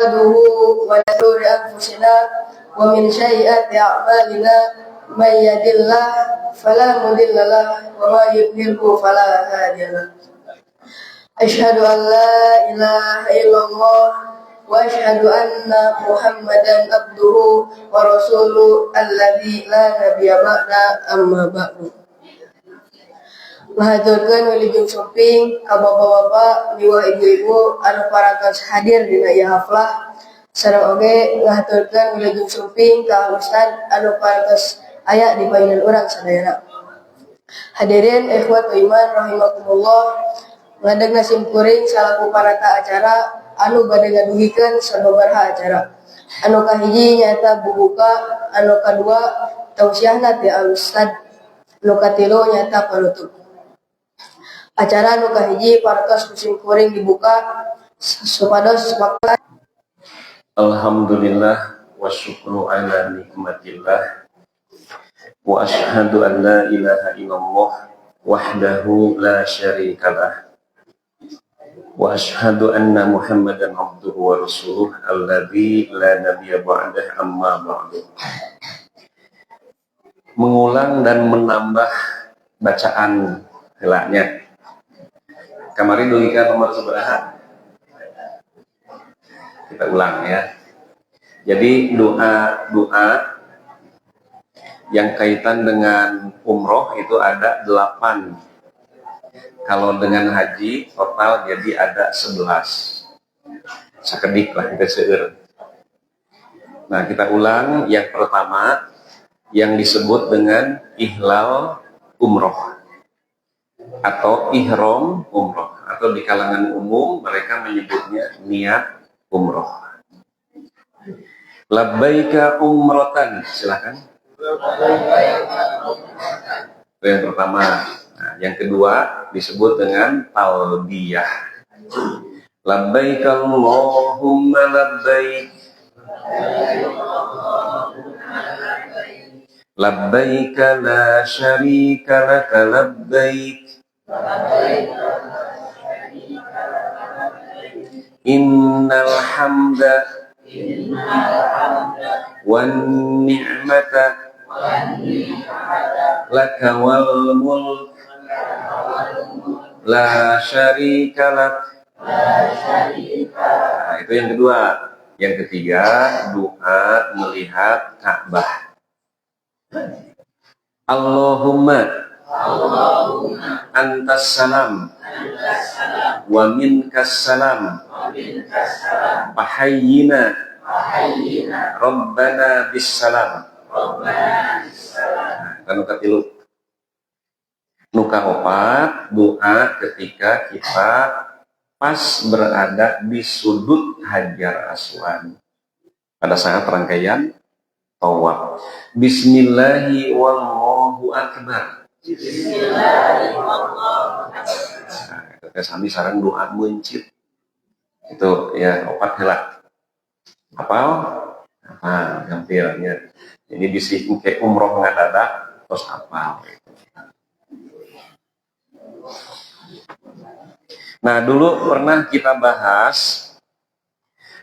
نحمده ونشكر أنفسنا ومن سيئات أعمالنا من يهد الله فلا مضل له ومن يضلل فلا هادي له أشهد أن لا إله إلا الله وأشهد أن محمدا عبده ورسوله الذي لا نبي بعده أما بعد. Mahaturkeun wilujeng suping ka bapak-bapak miwah ibu-ibu anu parantos hadir dina ieu haflah sareng oge ngahaturkeun wilujeng suping ka ustad anu parantos aya di paeunan urang sadayana. Hadirin ikhwat iman rahimakumullah, ngadegna simkuring salaku panata acara anu bade ngaduhikeun sababaraha acara. Anu kahiji nyaeta bubuka, anu kadua tausiahna ti ustad, anu katilu nyaeta panutup. Acara anu kahiji parantos simkuring dibuka supados waktu. Alhamdulillah wa syukru ala nikmatillah wa ashhadu an la ilaha illallah wahdahu la syarikalah wa ashhadu anna muhammadan abduhu wa rasuluh alladzi la nabiyya ba'dah amma ba'du. Mengulang dan menambah bacaan helanya. Kemarin dugikan nomor sabaraha? Kita ulang ya. Jadi doa yang kaitan dengan umroh itu ada 8. Kalau dengan haji total jadi ada 11. Sakedik lah kita seueur. Nah, kita ulang yang pertama yang disebut dengan ihlal umroh atau ihram umroh, atau di kalangan umum mereka menyebutnya niat umroh. Labbaika umratan, silakan. Itu yang pertama. Nah, yang kedua disebut dengan talbiyah. Labbaika Allahumma labbaik. Labbaika la syarika laka labbaik. Innal hamda wan ni'mata laka wal mulk la syarika lak. Nah, itu yang kedua. Yang ketiga, doa melihat Ka'bah. Allahumma antas salam wa minkas salam fahayyina rabbana bis salam. Kanu katilu. Nuka opat, doa ketika kita pas berada di sudut Hajar Aswad pada saat rangkaian tawaf. Bismillahi wallahu akbar. Nah, sami sareng doa mencit. Itu ya opat heula. Hafal? Hafal hampirnya. Jadi bisi ke umroh ngadadak terus hafal. Nah, dulu pernah kita bahas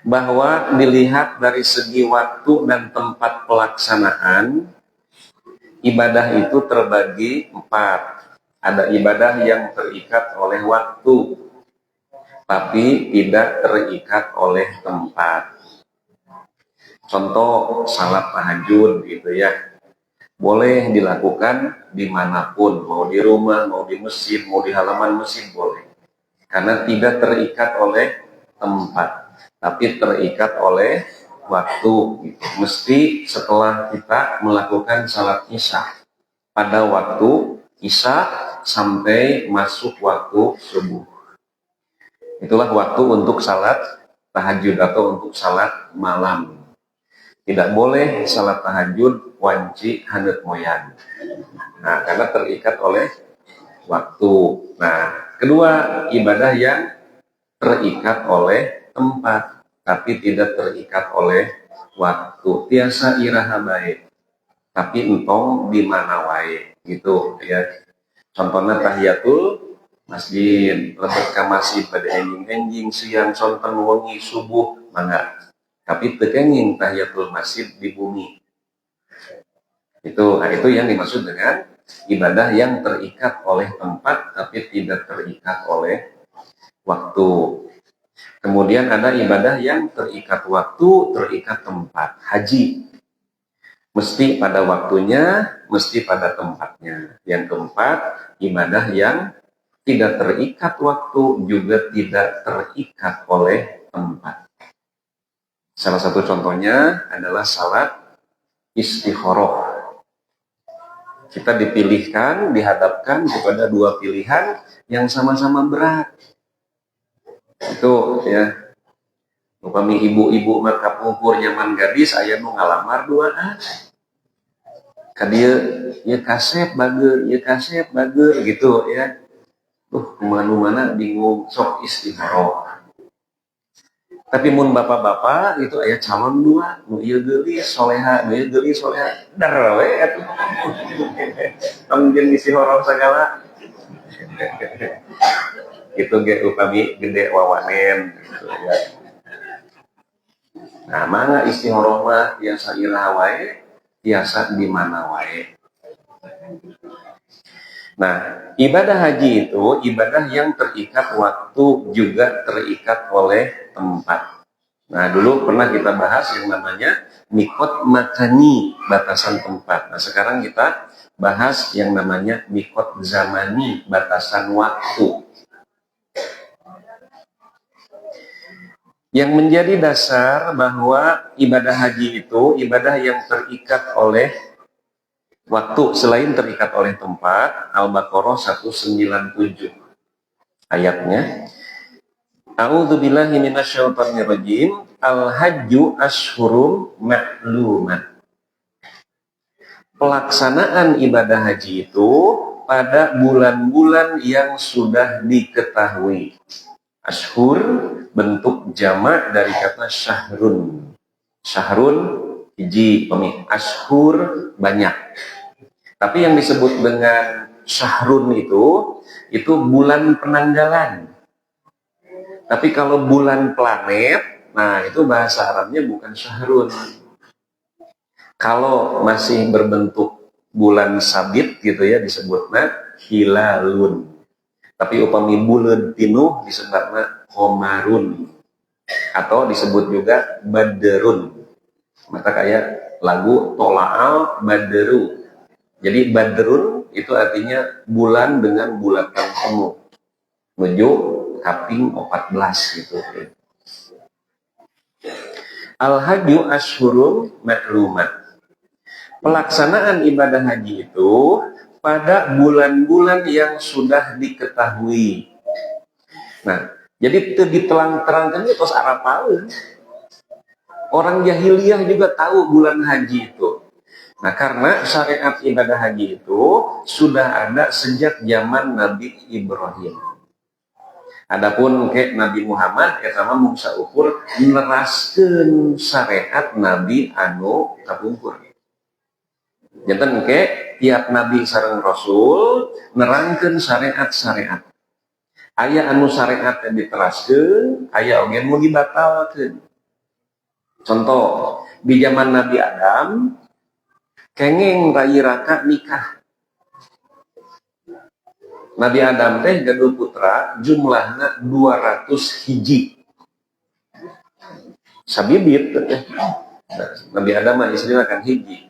bahwa dilihat dari segi waktu dan tempat pelaksanaan, ibadah itu terbagi 4. Ada ibadah yang terikat oleh waktu, tapi tidak terikat oleh tempat. Contoh salat tahajud gitu ya, boleh dilakukan dimanapun, mau di rumah, mau di masjid, mau di halaman masjid boleh, karena tidak terikat oleh tempat, tapi terikat oleh waktu gitu. Mesti setelah kita melakukan salat isya pada waktu isya sampai masuk waktu subuh, itulah waktu untuk salat tahajud atau untuk salat malam. Tidak boleh salat tahajud wanci haneut moyan. Nah, karena terikat oleh waktu. Nah, kedua, ibadah yang terikat oleh tempat tapi tidak terikat oleh waktu. Tiasa iraha bae, tapi entong di mana wae gitu ya. Contohnya tahiyatul masjid, lebet ka masjid pada enjing-enjing siang sonten wengi subuh mangga tapi tekenging tahiyatul masjid di bumi. Itu yang dimaksud dengan ibadah yang terikat oleh tempat tapi tidak terikat oleh waktu. Kemudian ada ibadah yang terikat waktu, terikat tempat. Haji mesti pada waktunya, mesti pada tempatnya. Yang keempat, ibadah yang tidak terikat waktu, juga tidak terikat oleh tempat. Salah satu contohnya adalah salat istikharah. Kita dipilihkan, dihadapkan kepada dua pilihan yang sama-sama berat. Itu ya, upami ibu-ibu maka pungkur nyaman gadis, aya nu ngalamar duaan. Kadia ya kasep bager, gitu ya. Kemana-mana bingung, sok istikharah. Tapi mun bapak-bapak itu aya calon dua, nu ieu geulis soleha, nu ieu geulis soleha, dar we atuh. Tangjeun istikharah sagala. Itu ge upami gede wawanen gitu ya. Nah, mangga istikharah mah tiasa iraha wae, tiasa di mana wae. Nah, ibadah haji itu ibadah yang terikat waktu, juga terikat oleh tempat. Nah, dulu pernah kita bahas yang namanya mikot makani, batasan tempat. Nah, sekarang kita bahas yang namanya mikot zamani, batasan waktu. Yang menjadi dasar bahwa ibadah haji itu ibadah yang terikat oleh waktu selain terikat oleh tempat. Al-Baqarah 197 ayatnya. A'udzubillahi minasyaitonirrajim. Al-hajju ashhurum ma'lumat. Pelaksanaan ibadah haji itu pada bulan-bulan yang sudah diketahui. Ashhur bentuk jamak dari kata syahrun. Syahrun hiji, ashhur banyak. Tapi yang disebut dengan syahrun itu bulan penanggalan. Tapi kalau bulan planet, nah itu bahasa Arabnya bukan syahrun. Kalau masih berbentuk bulan sabit gitu ya, disebutnya hilalun. Tapi upami bulan pinuh disebutnya komarun. Atau disebut juga badrun. Maka kayak lagu Tola'al Badru. Jadi badrun itu artinya bulan dengan bulatan penuh. Menuju kaping 14 gitu. Al-hajju ashhurum ma'lumat. Pelaksanaan ibadah haji itu pada bulan-bulan yang sudah diketahui. Nah, jadi itu diterang-terangkan terus arapaeun. Orang jahiliyah juga tahu bulan haji itu. Nah, karena syariat ibadah haji itu sudah ada sejak zaman Nabi Ibrahim. Adapun ke Nabi Muhammad eta mah mung saukur neraskeun syariat Nabi anu kapungkur. Janten ke tiap nabi sareng rasul nerangkeun syariat-syariat. Aya anu syariat yang diteraskeun, aya oge nu dibatalkeun. Contoh, di zaman Nabi Adam kenging rai raka nikah. Nabi Adam teh gaduh putra jumlahna 200 hiji. Sabibit Nabi Adam mah istrina kan hiji.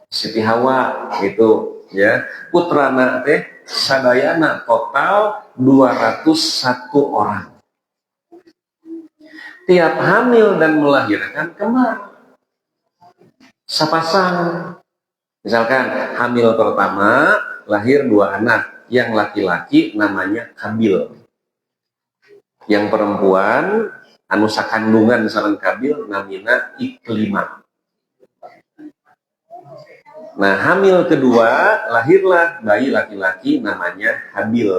Siti Hawa gitu ya. Putrana teh sadayana total 201 orang. Tiap hamil dan melahirkan kembar. Sapasang. Misalkan hamil pertama lahir 2 anak. Yang laki-laki namanya Kabil. Yang perempuan anu sakandungan sareng Kabil namina Iklimah. Nah, hamil kedua lahirlah bayi laki-laki namanya Habil.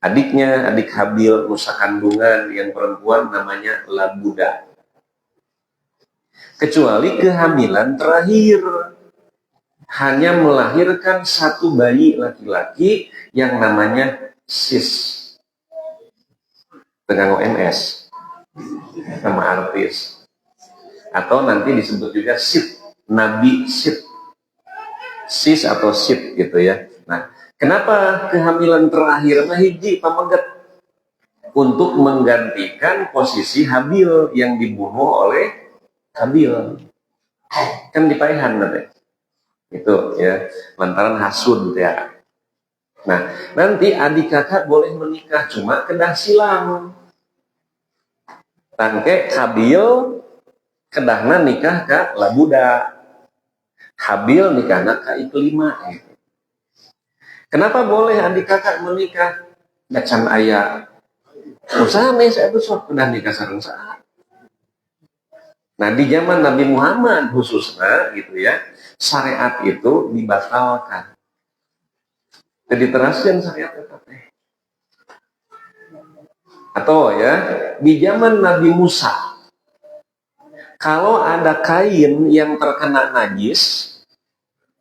Adiknya, adik Habil anu sakandungan yang perempuan namanya Labuda. Kecuali kehamilan terakhir. Hanya melahirkan 1 bayi laki-laki yang namanya Sis. Dengan OMS. Nama artis. atau nanti disebut juga Sid, Nabi Sid, sis atau Sid gitu ya. Nah, kenapa kehamilan terakhir hiji pameget? Untuk menggantikan posisi Habil yang dibunuh oleh Habil. Kan dipaihan nanti. Itu ya, lantaran hasud ya. Nah, nanti adik kakak boleh menikah, cuma kedah silang. Tangke Habil kedahna nikah ke Labuda. Habil nikahna ke Iklima. Gitu. Kenapa boleh adik kakak menikah? Dacan ayah. Usaha nih saya tuh sok kedah nikah sareng saat. Nah di zaman Nabi Muhammad khususnya gitu ya, syariat itu dibatalkan. Jadi teraskan syariat tetap. Atau ya, di zaman Nabi Musa, kalau ada kain yang terkena najis,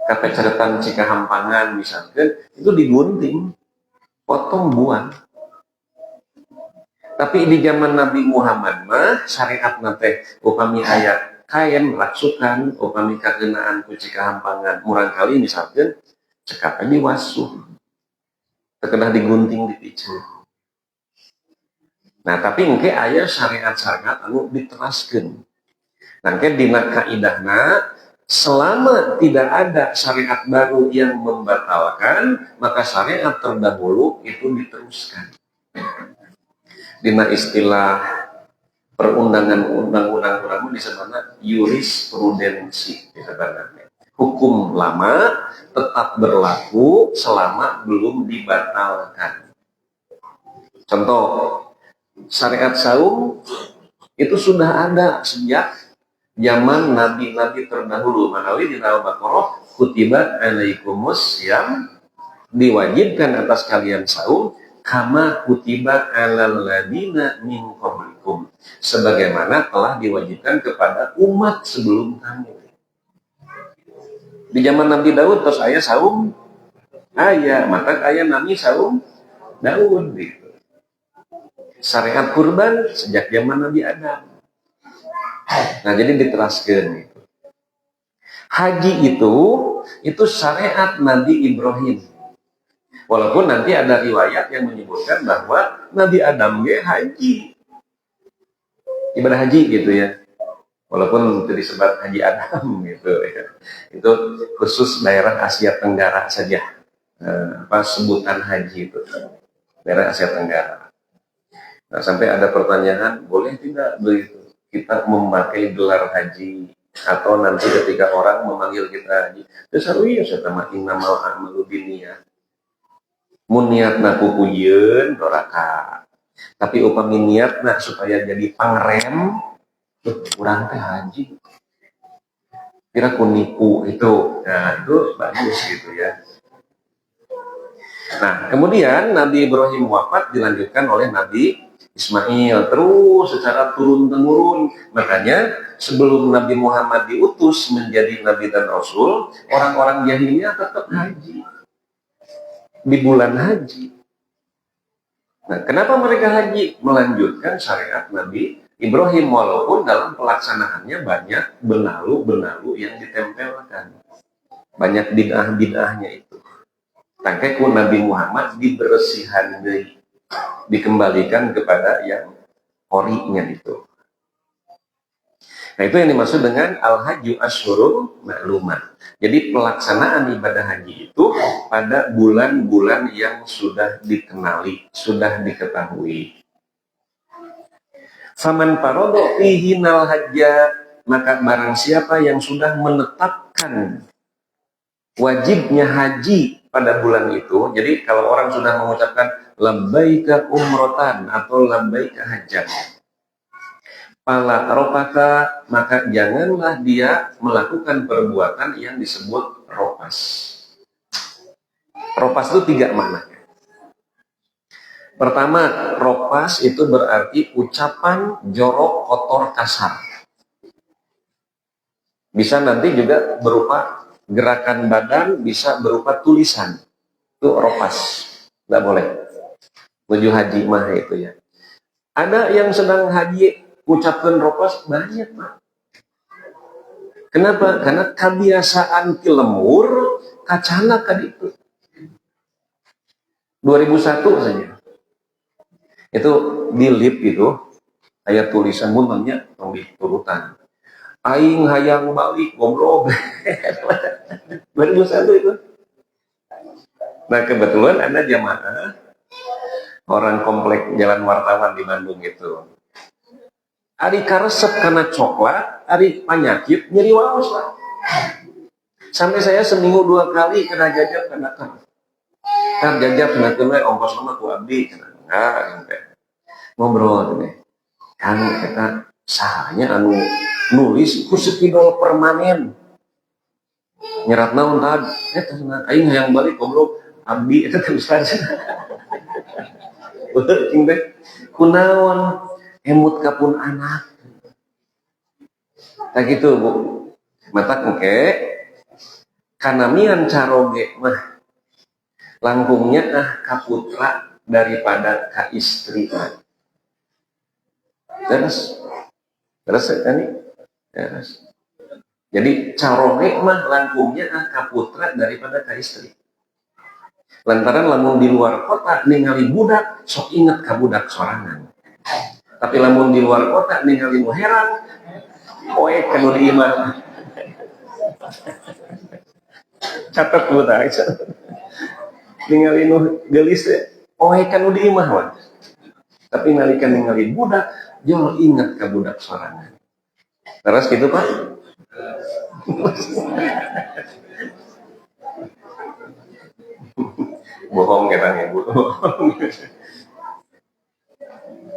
kata catatan Cikahampangan misalkan, itu digunting, potong, buang. Tapi di zaman Nabi Muhammad mah syariat nate upami ayat kain raksukan upami kagenaan ku Cikahampangan murang kali misalkan cekap aja wasuh terkena digunting dipicu. Nah tapi engke aya syariat-syariat anu diteraskeun. Nah engke dina kaidahna selama tidak ada syariat baru yang membatalkan maka syariat terdahulu itu diteruskan. Dina istilah perundangan undang-undang disebutnya jurisprudensi disebutnya. Hukum lama tetap berlaku selama belum dibatalkan. Contoh, syariat saum itu sudah ada sejak zaman nabi-nabi terdahulu. Manawi di Al-Baqarah kutibat alaikumus yang diwajibkan atas kalian saum kama kutiba alal ladina min qablikum sebagaimana telah diwajibkan kepada umat sebelum kamu. Di zaman Nabi Daud terus aya saum aya maka aya Nabi saum Daud gitu. Syariat kurban sejak zaman Nabi Adam. Nah jadi diteraskeun gitu. Haji itu syariat Nabi Ibrahim. Walaupun nanti ada riwayat yang menyebutkan bahwa Nabi Adam haji. Ibadah haji gitu ya. Walaupun itu disebut Haji Adam gitu ya. Itu khusus daerah Asia Tenggara saja. Sebutan haji itu. Daerah Asia Tenggara. Nah, sampai ada pertanyaan, boleh tidak begitu kita memakai gelar haji atau nanti ketika orang memanggil kita haji. Sesaruya saya tamat innamal a'malu binniyat. Mun niatna kupuyeun doraka. Tapi upami niatna supaya jadi pangrem, urang teh haji. Kira kunipu itu. Nah, itu bagus gitu ya. Nah, kemudian Nabi Ibrahim wafat dilanjutkan oleh Nabi Ismail terus secara turun-temurun. Makanya sebelum Nabi Muhammad diutus menjadi Nabi dan Rasul, orang-orang jahiliyah tetap haji. Di bulan haji. Nah, kenapa mereka haji? Melanjutkan syariat Nabi Ibrahim walaupun dalam pelaksanaannya banyak benalu-benalu yang ditempelkan. Banyak bid'ah-bid'ahnya itu. Tangkai ku Nabi Muhammad dibersihan deui, dikembalikan kepada yang orinya itu. Nah, itu yang dimaksud dengan al-hajju asyhurun ma'lumat. Jadi pelaksanaan ibadah haji itu pada bulan-bulan yang sudah dikenali, sudah diketahui. Faman farodo fihinal hajja, maka barang siapa yang sudah menetapkan wajibnya haji pada bulan itu. Jadi kalau orang sudah mengucapkan labbaika umrotan atau labbaika hajjan, pala ropaka, maka janganlah dia melakukan perbuatan yang disebut ropas. Ropas itu 3 makna. Pertama, ropas itu berarti ucapan jorok, kotor, kasar. Bisa nanti juga berupa gerakan badan, bisa berupa tulisan. Itu ropas. Tidak boleh. Menuju haji mah itu ya. Ada yang sedang haji ucapkan ropas banyak, Pak. Kenapa? Karena kebiasaan ti lemur kacana ka ditu. 2001 saja. Itu di lip itu aya tulisan mun namanya tong diturutan. Aing hayang balik goblok. 2001 itu. Nah kebetulan ada jamaah orang komplek Jalan Wartawan di Bandung itu. Ari karesep karena coklat, ari penyakit nyeri waos lah. Sampai saya seminggu 2 kali kena jajab kena kan. Kan jajab kena kena ongkos sama ku abdi kena. Nah, ngobrol teh. Kang eta sahanya anu nulis ku sepidol permanen. Nyerat naon tadi? Eta aing hayang balik goblok abdi eta teh ustaz. Cing teh kunaon emut kapun anak. Tak gitu Bu. Mata engke kanamian caroge mah langkungnya ka putra daripada ka istri. Terus kan ini? Terus. Jadi caroge mah langkungnya ka putra daripada ka istri. Lantaran lamun di luar kota ningali budak sok inget ka budak sorangan. Tapi lamun di luar kota ningali nu heran poe kanu di imah. Catat budak. Ningali nu geulis teh poe kanu di imah mah. Tapi nalika ningali budak jol inget ka budak sorangan. Terus gitu Pak. Bohong kita nih Bu.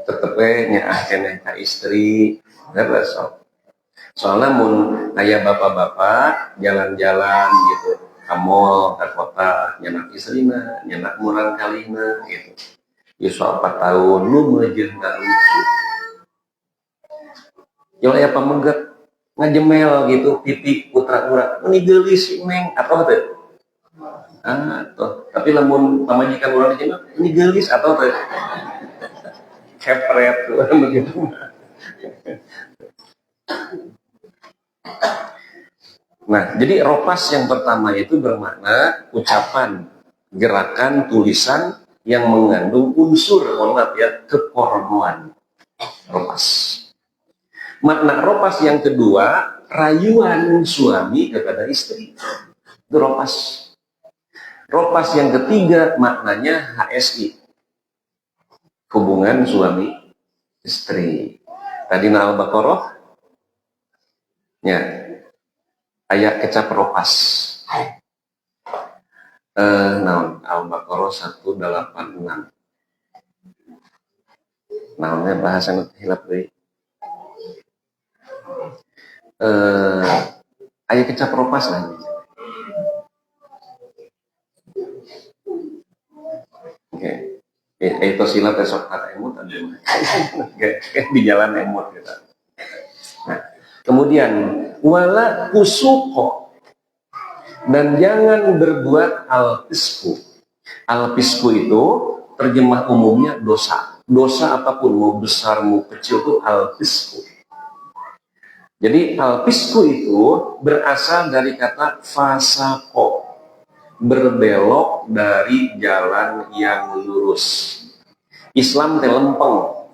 Tetep nyaah keneh ka istri terus soalnya mun aya bapak-bapak jalan-jalan gitu ka mall ka kota nyenak istrina nyenak murang kalina gitu iso 4 tahun lu meujeun ngarusu yo aya pameget ngajemel gitu pipi putra urang ini geulis neng atau teh atau tapi lamun pamajikan urang di ini geulis atau teh kepret begitu. Nah, jadi ropas yang pertama itu bermakna ucapan, gerakan, tulisan yang mengandung unsur, mohon maaf ya, kepornoan. Ropas. Makna ropas yang kedua, rayuan suami kepada istri. Itu ropas. Ropas yang ketiga maknanya HSI. Hubungan suami istri. Tadi Al-Baqarah ya ayat kecap ropas. Naon Al-Baqarah 186. Naonnya bahasa nu hilap deui. Ayat kecap ropas lah. Oke. Itu silat esok kata emut ada di jalan emut gitu. Nah, kemudian wala kusuko dan jangan berbuat al-fisku. Al-fisku itu terjemah umumnya dosa. Dosa apapun mau besar mau kecil itu al-fisku. Jadi al-fisku itu berasal dari kata fasako, berbelok dari jalan yang lurus. Islam teh lempeng.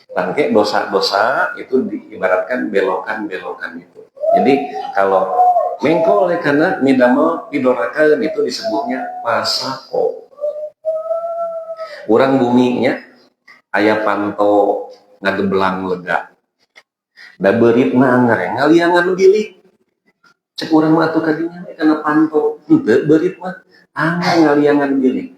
Bangke dosa-dosa itu diibaratkan belokan-belokan itu. Jadi kalau mengko oleh karena midamel pidorakeun itu disebutnya pasako. Urang buminya aya panto ngageblang lega. Da beurit mah anggar ngaliangan nu gilik. Cek urang mah atuh kadinya kana panto. Henteu beurit mah anggar ngaliangan gilik.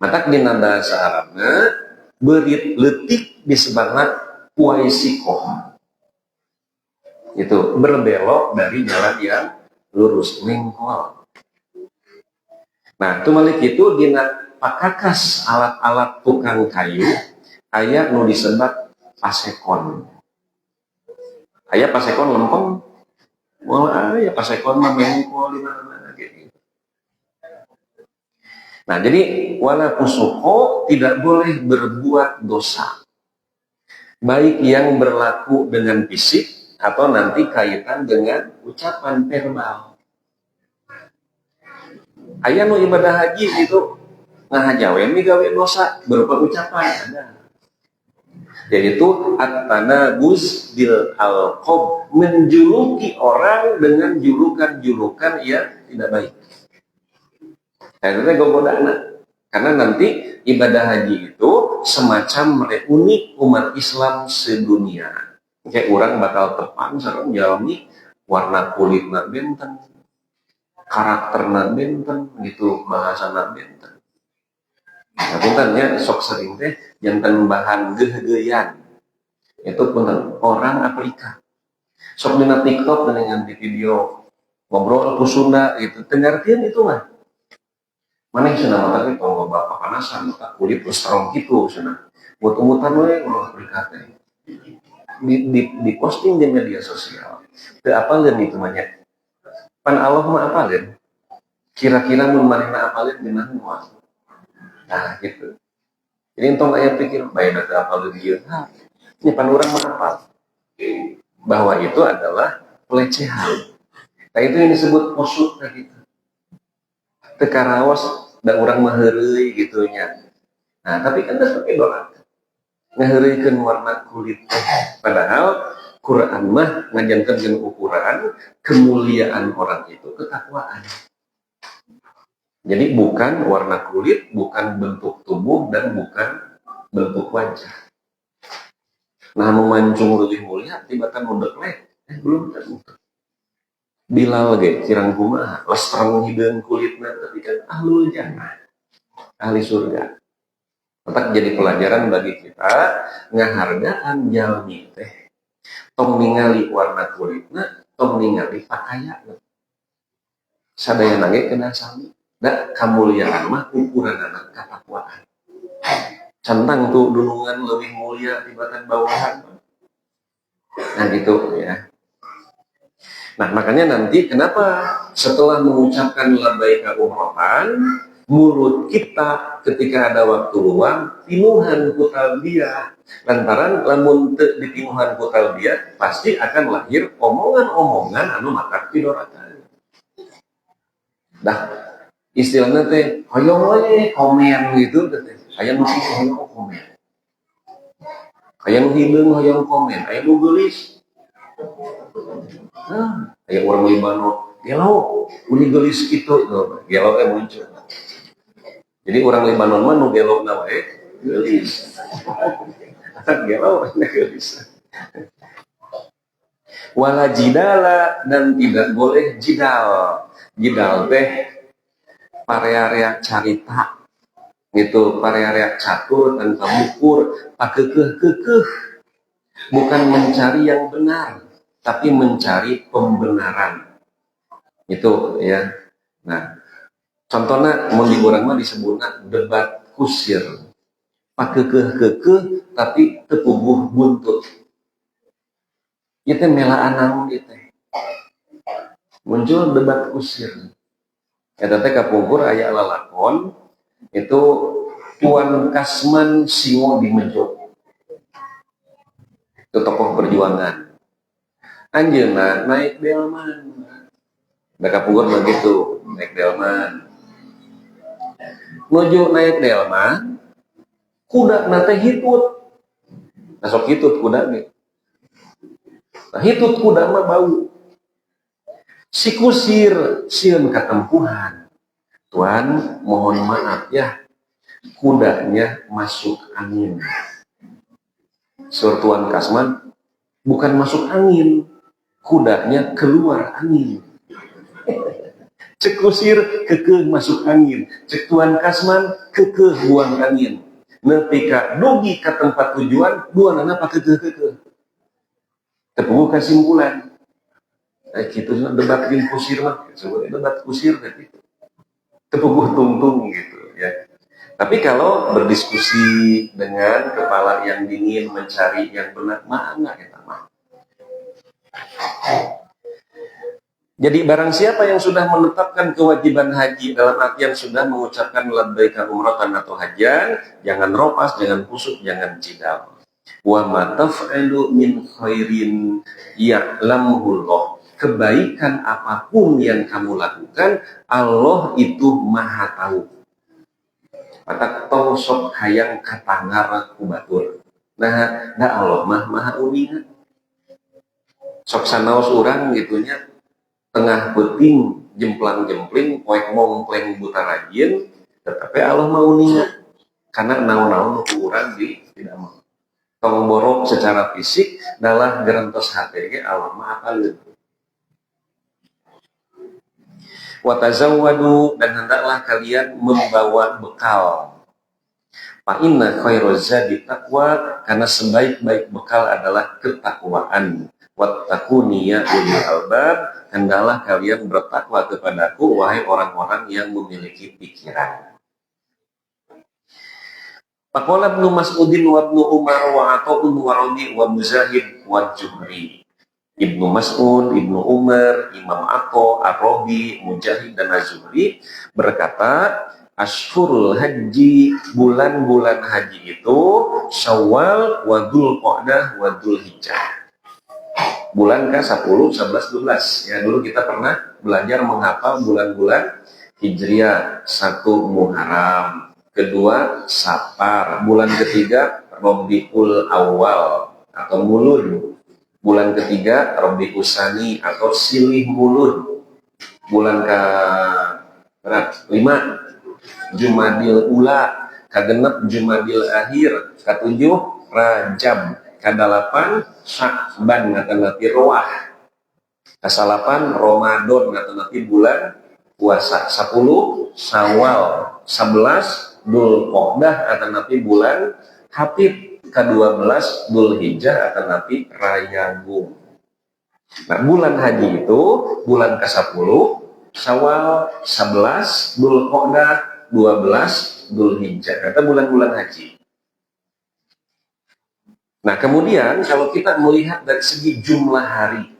Maka dina bahasa Arabna beurit leutik disebutna puaisikoh. Itu berbelok dari jalan yang lurus, mengkol. Nah, itu malik itu dina pakakas alat-alat tukang kayu aya nu disebat pasekon. Aya pasekon lempeng, moal aya pasekon mah mengkol di mana-mana gitu. Nah, jadi wala kusuko tidak boleh berbuat dosa. Baik yang berlaku dengan fisik atau nanti kaitan dengan ucapan verbal. Aya nu ibadah haji itu ngahajawen gawe dosa berupa ucapan ada. Yaitu at-tanabuz bil alqab, menjuluki orang dengan julukan-julukan yang tidak baik. Akhirnya gogodana. Karena nanti ibadah haji itu semacam reuni umat Islam sedunia. Kayak orang bakal tepang sareng jalmi warna kulitna benten, karakterna benten gitu, bahasana benten. Nah, puntennya sok sering teh jantan bahan geuh-geuyan. Itu punten orang Afrika. Sok dina TikTok dengan di video ngobrol ku Sunda gitu. Tengartieun itu mah. Maneh cenah mata teh kalau bapak panasan mata kulit strong gitu cenah. Mut-mutan we orang Afrika teh. Di posting di media sosial. Teu apaleun itu mah nya. Pan Allah mah apaleun. Kira-kira mun manehna apaleun geunah moal. Nah gitu. Jadi entong aya pikir bae da apal dieu. Ini pan urang mah apal. Bahwa itu adalah pelecehan. Nah itu yang disebut kusuk gitu. Teu karaos da urang mah heureuy gitu nya. Nah tapi kan geus pake doa. Ngaheureuikeun warna kulit. Padahal Quran mah ngajankeun ukuran kemuliaan orang itu ketakwaan. Jadi bukan warna kulit, bukan bentuk tubuh, dan bukan bentuk wajah. Nah, memancung lebih mulia, tiba-tiba mundek leh. Belum tentu. Bilal ge, kirang kumaha, lestreng hideung kulitna, tapi kan ahlul jannah, ahli surga. Tetap jadi pelajaran bagi kita, ngahargaan jalmi teh. Tong ningali warna kulitna, tong ningali pakaianna. Sadaya nage kena sami. Da kamuliaan mah ukuran anak katakwaan. Centang tuh dunungan lebih mulia tibatan bawahan. Nah gitu ya. Nah makanya nanti kenapa setelah mengucapkan labbaika umratan, mulut kita ketika ada waktu luang tinuhan ku talbiyah. Lantaran lamun teu ditinuhan ku talbiyah pasti akan lahir omongan-omongan anu makat pidorakan. Dah istilahnya teh hoyong we komen gitu teh aya nu sih hoyong komen aya nu hideung hoyong komen aya nu geulis aya urang Libanon gelo uni geulis kitu gelo muncul jadi urang Libanon mah nu gelo na wae geulis gelo geulis wala jidala dan tidak boleh jidal teh pareareak carita gitu, pareareak catur tanpa bukur, pakekeh-kekeh, bukan mencari yang benar, tapi mencari pembenaran. Itu ya. Nah, contohnya mun di urang mah disebutna debat kusir. Pakekeh-kekeh tapi teu puguh buntut. Ieu teh melaan naon ieu teh. Muncul debat kusir. Eta teh kapungkur aya lalakon itu Tuan Kasman Singo di Mejo. Itu tokoh perjuangan. Anjeunna naik delman. Da kapungkur begitu, naik delman. Nuju naik delman, kuda nate hitut. Nah sok hitut kuda ge. Nah hitut kuda mah bau. Si kusir sieun katempuhan. Tuan, mohon maaf ya, kudanya masuk angin. Sur Tuan Kasman, bukan masuk angin, kudanya keluar angin. Cek kusir kekeh masuk angin, cek Tuan Kasman kekeh buang angin. Nepi ka dugi ka tempat tujuan, duanana pakekeh-kekeh. Tepuguh kesimpulan. Gitu debat jeung kusir mah, sebutnya debat kusir gitu. Tepuguh tungtung gitu ya. Tapi kalau berdiskusi dengan kepala yang dingin mencari yang benar, mah enggak kita mah. Jadi barang siapa yang sudah menetapkan kewajiban haji dalam artian sudah mengucapkan labbaika umratan atau hajan, jangan ropas, jangan kusuk, jangan jidal. Wa ma taf'alu min khairin ya'lamuhullah. Kebaikan apapun yang kamu lakukan, Allah itu maha tahu. Patak tong sok hayang katangar ku batur. Nah, da Allah mah maha uningan. Sok sanaos urang gitunya tengah peuting jemplang-jempling poek mongpleng buta rajin, tetapi Allah mah uningan. Karena naon-naon ku urang tidak mau. Tong borok secara fisik adalah gerentos hati Allah mah apaleun. Watazawwadu, dan hendaklah kalian membawa bekal. Fa inna khairaz zadi taqwa, karena sebaik-baik bekal adalah ketakwaan. Wattaquni ya ulil albab, hendaklah kalian bertakwa kepadaku wahai orang-orang yang memiliki pikiran. Faqala Ibnu Mas'udin wa Ibnu Umar wa Ata'un wa Rabi wa Muzahid wa Juhri. Ibnu Mas'ud, Ibnu Umar, Imam Atha, Ar-Rabi, Mujahid, dan Az-Zuhri berkata, Ashhurul Haji, bulan-bulan haji itu Syawal, wa Dzulqa'dah, wa Dzulhijjah. Bulan ke-10, 11, 12. Ya, dulu kita pernah belajar menghafal bulan-bulan Hijriah. 1 Muharram, kedua Safar, bulan ketiga Rabiul Awal atau Mulud, bulan ketiga Rabiul Tsani atau Silih Mulud, bulan ke-5 Jumadil Ula, kagenep Jumadil Akhir, ketujuh Rajab, kadalapan Sya'ban ngatanati roah, kasalapan Ramadan ngatanati bulan puasa, 10 Syawal, 11 Dzulqa'dah ngatanati bulan Habib, ke-12 Dzulhijjah ngatanati Rayagung. Nah, bulan haji itu bulan ke-10 Syawal, 11 Dzulqa'dah, 12 Dzulhijjah, kata bulan-bulan haji. Nah, kemudian kalau kita melihat dari segi jumlah hari,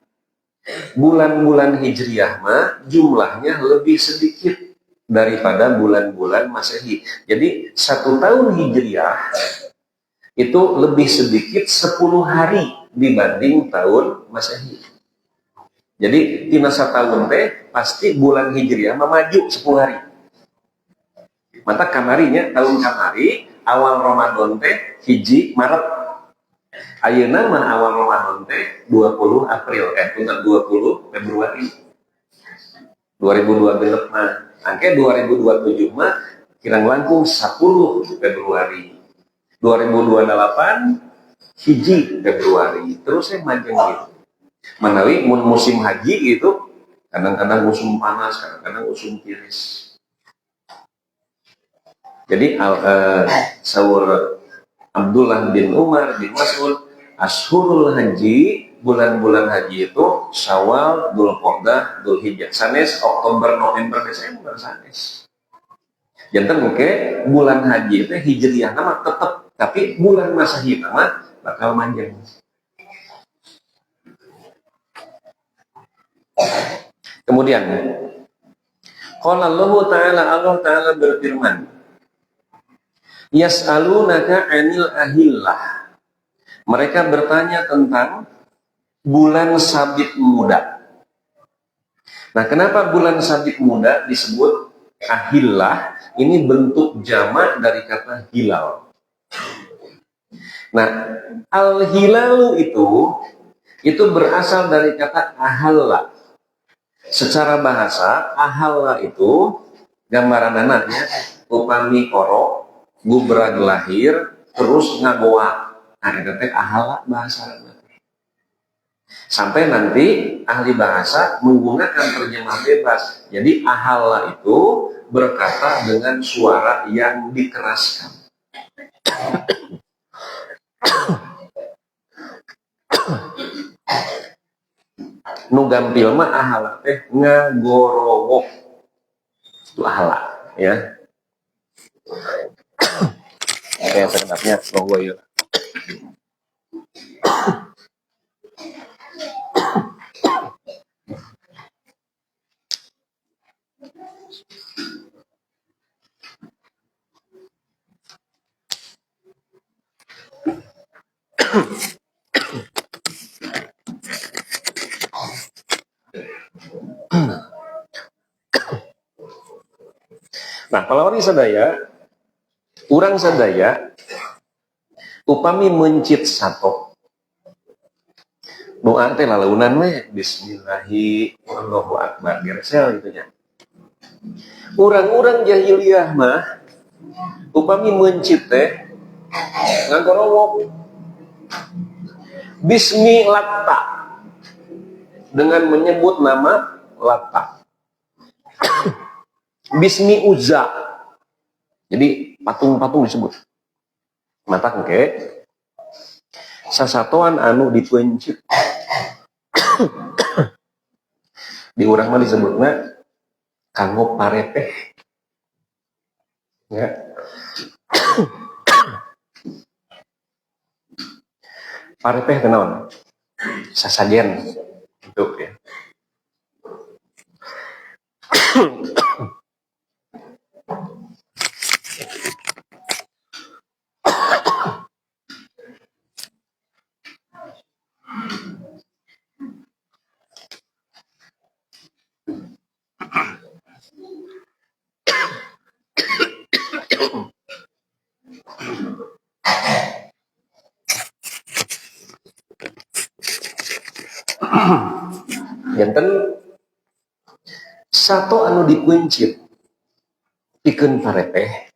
bulan-bulan Hijriah mah jumlahnya lebih sedikit daripada bulan-bulan Masehi. Jadi 1 tahun Hijriah itu lebih sedikit 10 hari dibanding tahun Masehi. Jadi tina satahun teh pasti bulan Hijriah mah maju 10 hari. Mata kamarinya tahun kamari awal Ramadan teh hiji Maret. Ayeuna mah awal Ramadan teh 20 April, 20 Februari 2020 mah. Angke 2027 mah kirang langkung 10 Februari. 2028 hiji Februari. Terus saya manjang gitu. Menawi musim haji gitu, kadang-kadang musim panas, kadang-kadang musim tiris. Jadi sahur Abdullah bin Umar bin Mas'ud, Ashurul Haji, bulan-bulan haji itu Syawal, Dzulqa'dah, Dzulhijjah. Sanes Oktober, November, Desember sanes. Janten oke, bulan haji itu Hijriah nama tetap, tapi bulan Masehi nama bakal manjang. Kemudian qala Allah Ta'ala berfirman, Yas'alunaka 'anil ahillah. Mereka bertanya tentang bulan sabit muda. Nah, kenapa bulan sabit muda disebut ahillah? Ini bentuk jamak dari kata hilal. Nah, al-hilalu itu berasal dari kata ahalla. Secara bahasa, ahalla itu gambaran anaknya upami oro, gubrag lahir, terus ngagoa. Nah, itu teh ahalla bahasa. Sampai nanti ahli bahasa menggunakan terjemah bebas. Jadi ahalla itu berkata dengan suara yang dikeraskan. Nu gampil mah ahalla teh ngagorowok. Itu ahalla, ya. Oke, sebenarnya monggo yuk. Nah, palawari sadaya, urang sadaya, upami mencit sato, doa teh lalaunan we, bismillahi, Allahu akbar, gersel gitu nya. Urang-urang jahiliyah mah, upami mencit teh, ngagorowok, bismi latta, dengan menyebut nama Latta. Bismi Uzza. Jadi patung-patung disebut. Mata engke sasatoan anu dipencit. Di urang mah disebutna kanggo parepeh. Ya. Parepeh teh naon? Sasagen gitu ya. Janten sato anu dipencit pikeun parepeh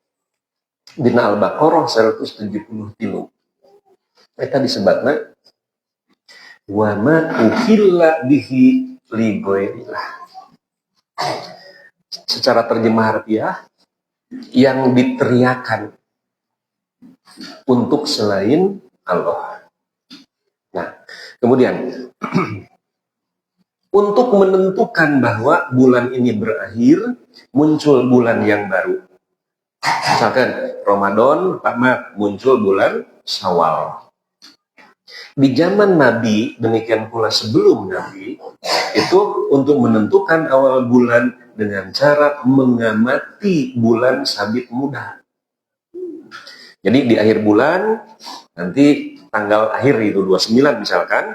dina Al-Baqarah 173. Eta disebutna wa ma uhilla bihi li ghairillah. Secara terjemah harfiah, yang diteriakan untuk selain Allah. Nah, kemudian untuk menentukan bahwa bulan ini berakhir, muncul bulan yang baru. Misalkan Ramadan, muncul bulan Syawal. Di zaman Nabi, demikian pula sebelum Nabi, itu untuk menentukan awal bulan dengan cara mengamati bulan sabit muda. Jadi di akhir bulan, nanti tanggal akhir itu 29 misalkan,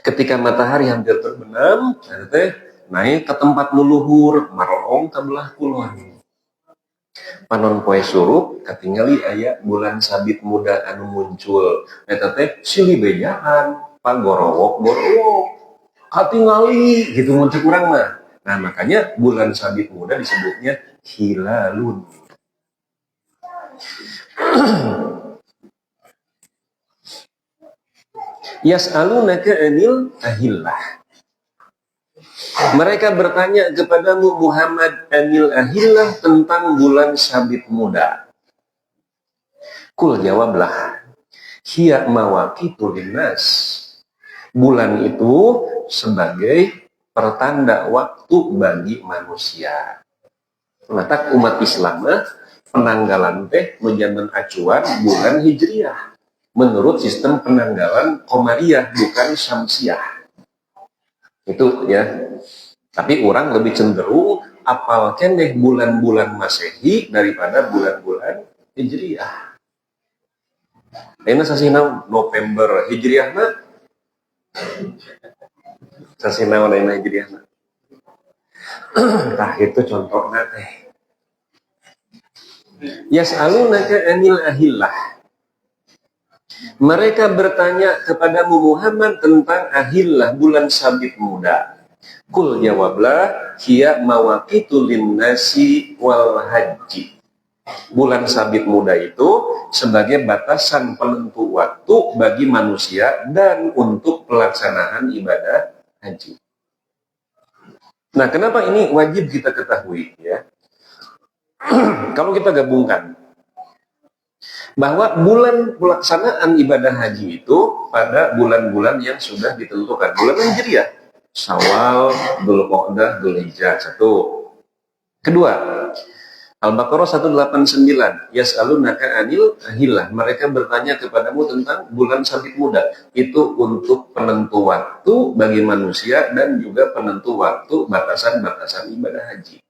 ketika matahari hampir terbenam, naik ke tempat leluhur, marong kabelah kulon. Panon poe surup, katingali aya bulan sabit muda anu muncul. Eta teh silih bejaan, pagorowok-gorowok, katingali gitu muncul kurang mah. Nah makanya bulan sabit muda disebutnya hilalun. Yas'alunaka anil ahillah. Mereka bertanya kepadamu Muhammad anil ahillah, tentang bulan sabit muda. Kul jawablah, hiya mawaqitu linnas. Bulan itu sebagai pertanda waktu bagi manusia. Maka umat Islam penanggalan teh menjadi acuan bulan Hijriah menurut sistem penanggalan Qamariyah, bukan Syamsiah. Itu ya. Tapi orang lebih cenderung apalkan deh bulan-bulan Masehi daripada bulan-bulan Hijriah. Ini sasina November Hijriah mah sasina warna Hijriah mah. Tah itu contohnya teh. Yas'alunaka anil ahillah. Mereka bertanya kepadamu Muhammad tentang ahillah, bulan sabit muda. Kul jawablah, hiya mawaqitu linnasi wal haji. Bulan sabit muda itu sebagai batasan penentu waktu bagi manusia dan untuk pelaksanaan ibadah haji. Nah, kenapa ini wajib kita ketahui ya? Kalau kita gabungkan bahwa bulan pelaksanaan ibadah haji itu pada bulan-bulan yang sudah ditentukan. Bulan Hijriah, Syawal, Dzulqa'dah, Dzulhijjah. Satu. Kedua, Al-Baqarah 189, yas'alunaka anil ahillah. Mereka bertanya kepadamu tentang bulan sabit muda. Itu untuk penentu waktu bagi manusia dan juga penentu waktu batasan-batasan ibadah haji.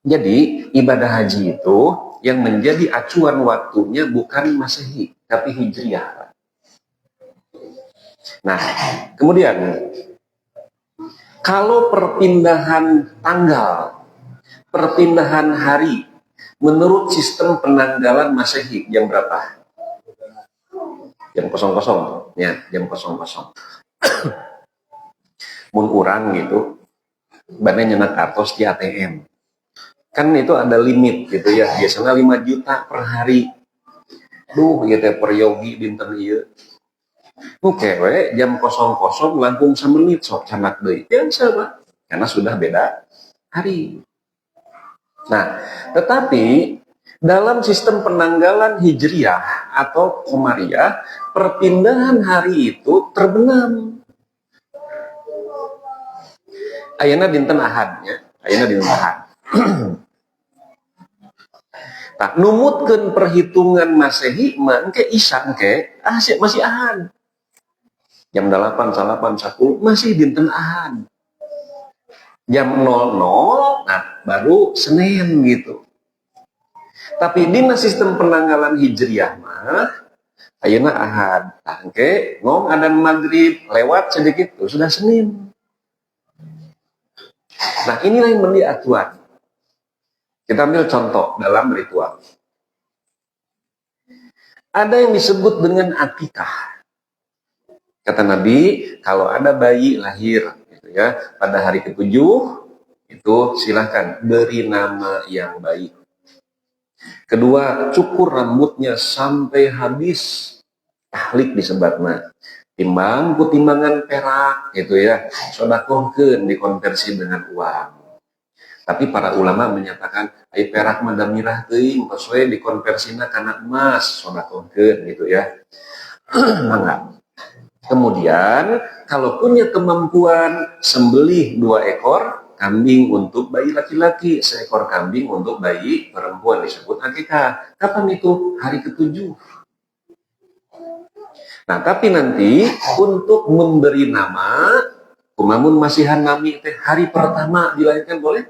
Jadi, ibadah haji itu yang menjadi acuan waktunya bukan Masehi, tapi Hijriah. Nah, kemudian kalau perpindahan tanggal perpindahan hari menurut sistem penanggalan Masehi jam berapa? Jam 00 ya, jam 00. Mun urang gitu, bane nyenak artos di ATM. Kan itu ada limit gitu ya, biasanya 5 juta per hari. Duh, ieu teh peryogi dinten ieu. Oke, we jam 00 langkung samenit sok canak deui. Ya sama, karena sudah beda hari. Nah, tetapi dalam sistem penanggalan Hijriyah atau Qamariyah, perpindahan hari itu terbenam. Ayeuna dinten Ahadnya, ayeuna dinten Ahad. Tak numutkeun perhitungan Masehi mah engke Isya engke masih Ahad. Jam 8, 9, 10 masih dinten Ahad. Jam 00 nah baru Senin gitu. Tapi di sistem penanggalan Hijriyah mah ayeuna Ahad. Engke ngong adzan maghrib lewat sedikit tuh sudah Senin. Nah, inilah yang menjadi aturan. Kita ambil contoh dalam ritual. Ada yang disebut dengan akikah. Kata Nabi, kalau ada bayi lahir gitu ya, pada hari ke-7 itu silahkan beri nama yang baik. Kedua, cukur rambutnya sampai habis. Tahlik disebatna. Timbang ku timbangan perak gitu ya, sodakohkeun dikonversi dengan uang. Tapi para ulama menyatakan ai perak mah da mirah teuing posoe dikonversina kana emas, sodakohkeun gitu ya. Mangga. Kemudian kalau punya kemampuan sembelih 2 ekor kambing untuk bayi laki-laki, 1 ekor kambing untuk bayi perempuan disebut akikah. Kapan itu? Hari ke-7. Nah, tapi nanti untuk memberi nama, kumamun masihan nami teh hari pertama dilahirkan boleh?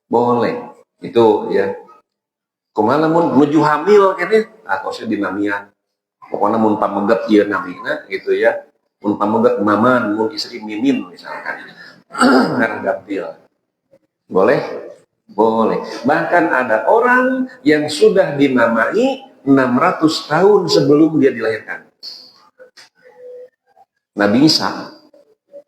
Boleh. Itu ya. Kumaha lamun nuju hamil kene, atosnya dinamian. Pokoknya mun pameget ieu namina gitu ya. Mun pameget maman, mun istri mimin misalkan. Karena dapil. Boleh? Boleh. Bahkan ada orang yang sudah dinamai 600 tahun sebelum dia dilahirkan. Nabi Isa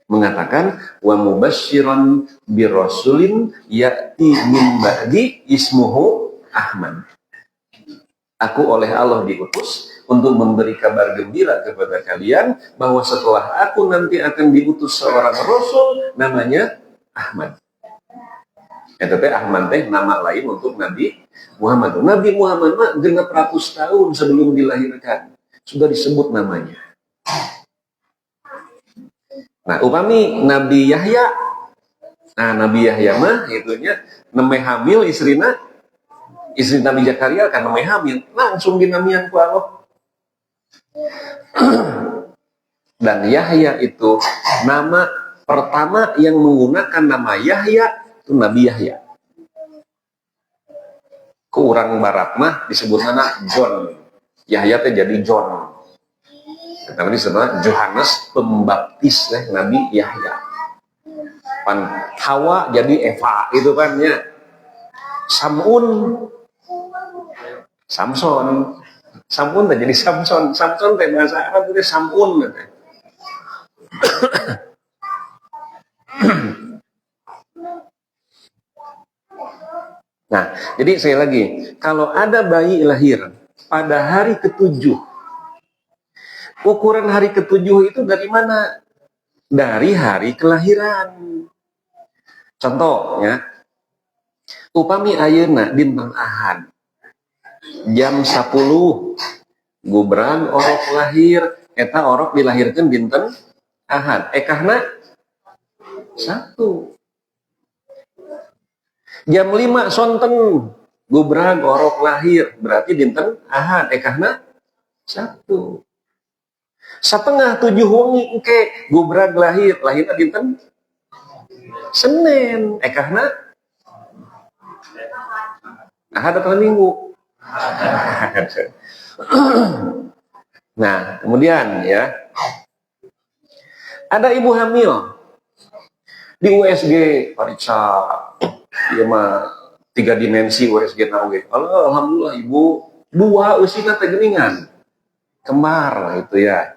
mengatakan wa mubasysyiran birasulin ya'ti min ba'di ismuhu Ahmad. Aku oleh Allah diutus untuk memberi kabar gembira kepada kalian bahwa setelah aku nanti akan diutus seorang rasul namanya Ahmad. Eta teh Ahmad teh nama lain untuk Nabi Muhammad. Nabi Muhammad mah 600 tahun sebelum dilahirkan sudah disebut namanya. Nah, upami Nabi Yahya. Nah, Nabi Yahya mah itunya nemeh hamil istrina. Istri Nabi Zakaria kan namanya hamil, langsung dinamian ku Allah. Dan Yahya itu nama pertama yang menggunakan nama Yahya itu Nabi Yahya. Ku urang barat mah disebut nama John. Yahya teh jadi John. Tapi disebut Yohanes Pembaptis Nabi Yahya. Pan Hawa jadi Eva itu kan ya. Samson teh jadi Samson teh bahasa Arab itu Samun. Nah, jadi sekali lagi, kalau ada bayi lahir pada hari ke-7, ukuran hari ke-7 itu dari mana? Dari hari kelahiran. Contohnya, upami ayeuna dinten Ahad jam 10 gubran orok lahir, eta orok dilahirkan dinten Ahad. Ekahna 1. Jam 5 sonten gubrag orok lahir, berarti dinten Ahad. Ekahna 1. Setengah 7 wengi engke gubrag lahirna dinten Senin. Ekahna Ahad atau Minggu. Nah, kemudian ya, ada ibu hamil di USG periksa, dia mah 3 dimensi USG na oge. Alhamdulillah ibu, 2 eusina teh geuningan. Kembar lah itu ya.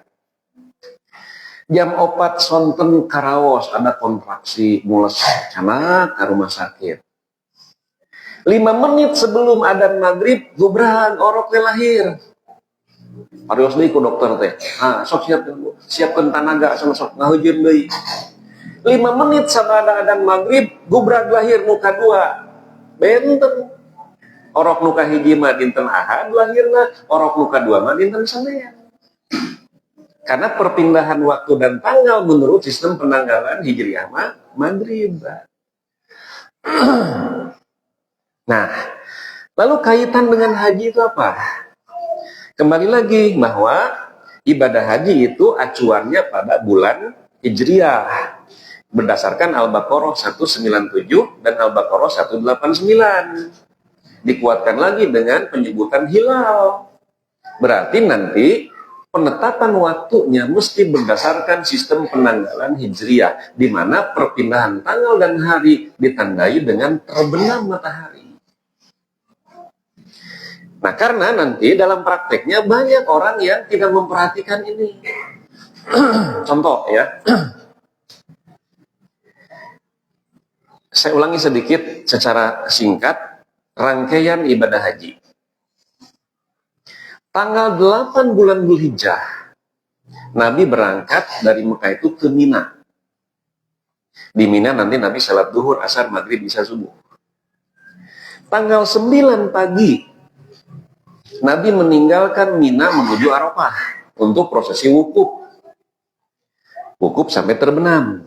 Jam 4 sonten karaos ada kontraksi mules canak ke rumah sakit. 5 menit sebelum adzan maghrib gubran orok teh lahir. Parios deui ku dokter teh. Sok siapkeun tanaga sama sok ngaheujeun deui. 5 menit sabada adzan maghrib gubran lahir nu kadua. Benten. Orok nu kahiji mah dinten Ahad lahirna, orok nu kadua mah dinten Senin. Karena perpindahan waktu dan tanggal menurut sistem penanggalan Hijriah Maghrib. Nah, lalu kaitan dengan haji itu apa? Kembali lagi bahwa ibadah haji itu acuannya pada bulan Hijriah. Berdasarkan Al-Baqarah 197 dan Al-Baqarah 189. Dikuatkan lagi dengan penyebutan hilal. Berarti nanti penetapan waktunya mesti berdasarkan sistem penanggalan Hijriah, di mana perpindahan tanggal dan hari ditandai dengan terbenam matahari. Nah, karena nanti dalam prakteknya banyak orang yang tidak memperhatikan ini. Contoh ya, saya ulangi sedikit secara singkat rangkaian ibadah haji. Tanggal 8 bulan Dzulhijjah, Nabi berangkat dari Mekah itu ke Mina. Di Mina nanti Nabi salat duhur, asar, maghrib, isya, subuh. Tanggal 9 pagi, Nabi meninggalkan Mina menuju Arafah untuk prosesi wukuf. Wukuf sampai terbenam.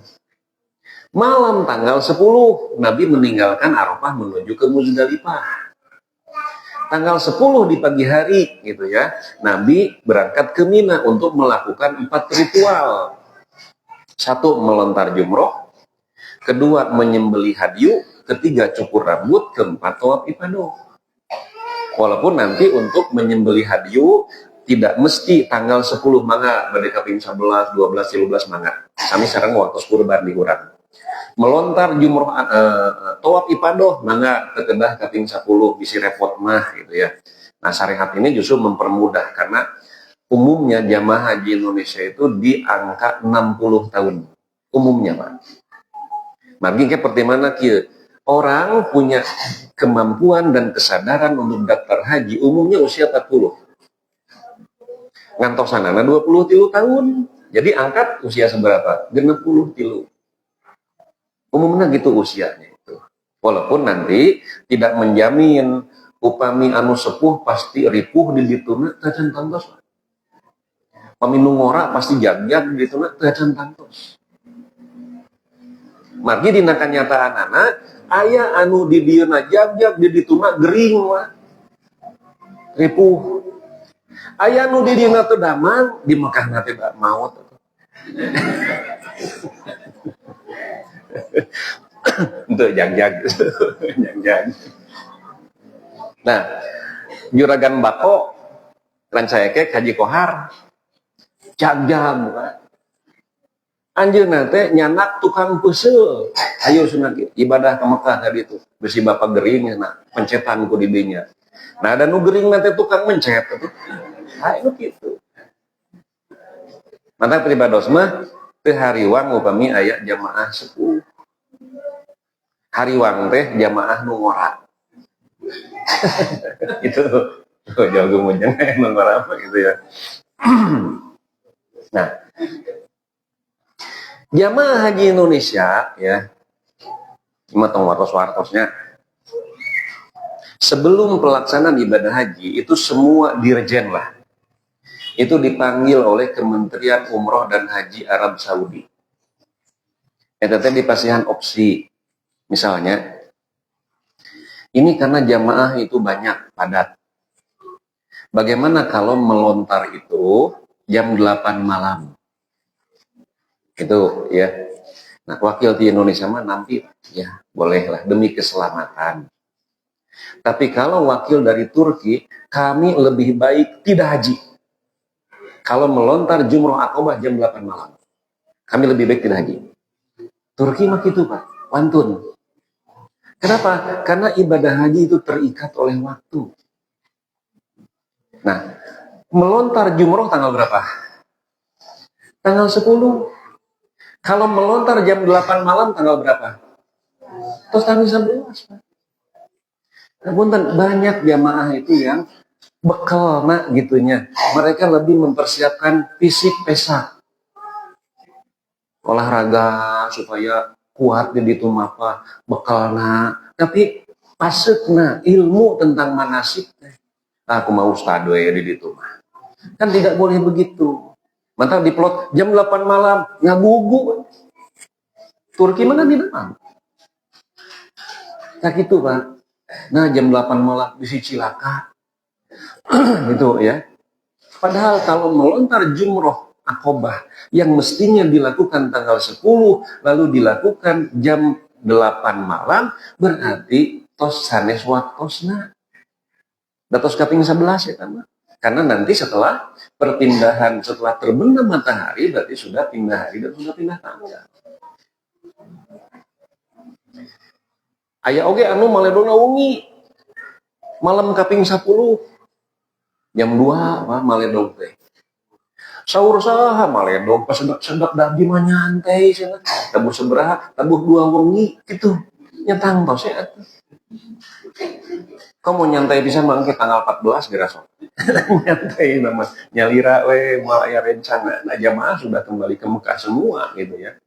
Malam tanggal 10, Nabi meninggalkan Arafah menuju ke Muzdalifah. Tanggal 10 di pagi hari gitu ya, Nabi berangkat ke Mina untuk melakukan 4 ritual. 1, melontar jumroh. 2, menyembelih hadyu. 3, cukur rambut. 4, tawaf ifadah. Walaupun nanti untuk menyembelih hadyu tidak mesti tanggal 10 mangga, pada kaping 11, 12, 13 mangga. Sami sareng waktu kurban diurang. Melontar jumroh tawaf ifadah mangga kekedah kaping 10 bisi repot mah gitu ya. Nah, syariat ini justru mempermudah karena umumnya jamaah haji Indonesia itu di angka 60 tahun. Umumnya, Pak. Magi ke pertimana kieu. Orang punya kemampuan dan kesadaran untuk daftar haji umumnya usia 40. Ngantosanana 23 tahun. Jadi angkat usia seberapa? 63. Umumnya gitu usianya itu. Walaupun nanti tidak menjamin upami anu sepuh pasti ripuh di dituna tajan tangtos. Paminu ngora pasti jag-jag di dituna tajan tangtos. Margi dina kanyataan aya anu di dieuna jag-jag di dituna gering mah. Ripuh. Aya anu di dina teu damang di Mekah na teh maot. Untuk jag-jag. Jag-jag. Nah, juragan bako rancayake Haji Kohar jag-jag bukan. Anjeunna teh nyanak tukang peuseuh. Ayo sunat ibadah ke Mekah tadi itu. Besi bapak gering na pencetan ku di dinya. Nah, ada nu gering nanti tukang mencet tuh. Ayo gitu. Mata pribados mah teu hariwang upami aya jamaah sepuh. Hariwang teh jamaah nu ngora. Itu jago mujang nu ngora apa gitu ya. Nah, jamaah haji Indonesia ya, matong wartos-wartosnya. Sebelum pelaksanaan ibadah haji itu semua dirjen lah. Itu dipanggil oleh Kementerian Umroh dan Haji Arab Saudi. Eta teh dipasihan opsi. Misalnya, ini karena jamaah itu banyak, padat. Bagaimana kalau melontar itu jam 8 malam? Itu ya. Nah, wakil di Indonesia mah nanti ya bolehlah demi keselamatan. Tapi kalau wakil dari Turki, kami lebih baik tidak haji. Kalau melontar jumroh akobah jam 8 malam, kami lebih baik tidak haji. Turki mah gitu Pak, wantun. Kenapa? Karena ibadah haji itu terikat oleh waktu. Nah, melontar jumroh tanggal berapa? Tanggal 10. Kalau melontar jam 8 malam tanggal berapa? Terus tanggal 11. Nah, banyak jamaah itu yang bekal gitunya. Mereka lebih mempersiapkan fisik pesak. Olahraga supaya kuat di itu apa bekal tapi pasukna ilmu tentang manasik aku mau ustad di itu kan tidak boleh begitu. Mantap diplot jam 8 malam ngagugu Turki mana di depan tak gitu Pak. Nah jam 8 malam bisi cilaka gitu ya. Padahal kalau melontar jumroh Aqobah yang mestinya dilakukan tanggal 10 lalu dilakukan jam 8 malam berarti tos sanes waktosna datos kaping 11 ya kan. Karena nanti setelah perpindahan setelah terbenam matahari berarti sudah pindah hari dan sudah pindah tanggal. Aya oge anu maledona wengi malam kaping 10 jam 2 maledog teh. Sahur saha maledog pas sedek-sedek dadi mah nyantai cenah. Tabuh sabaraha? Tabuh 2 wengi gitu. Nyentang tos ya. Kamu nyantai bisa mangke tanggal 14 geura sok. Nyantai nama nyalira we moal aya rencana. Nah jamaah sudah kembali ke Mekah semua gitu ya.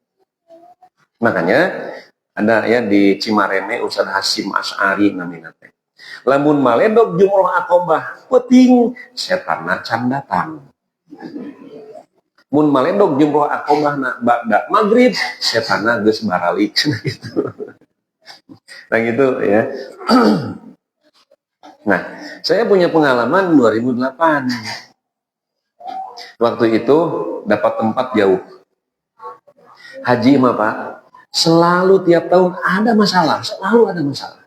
Makanya ada ya di Cimareme Ustaz Hasim Asy'ari namina teh. Lamun maledog jumroh Aqobah peuting setanna can datang. Mun maledog jumroh Aqobahna ba'da maghrib setanna geus baralik gitu. Nah gitu ya. Nah, saya punya pengalaman 2008. Waktu itu dapat tempat jauh. Haji mah Pak, selalu tiap tahun ada masalah, selalu ada masalah.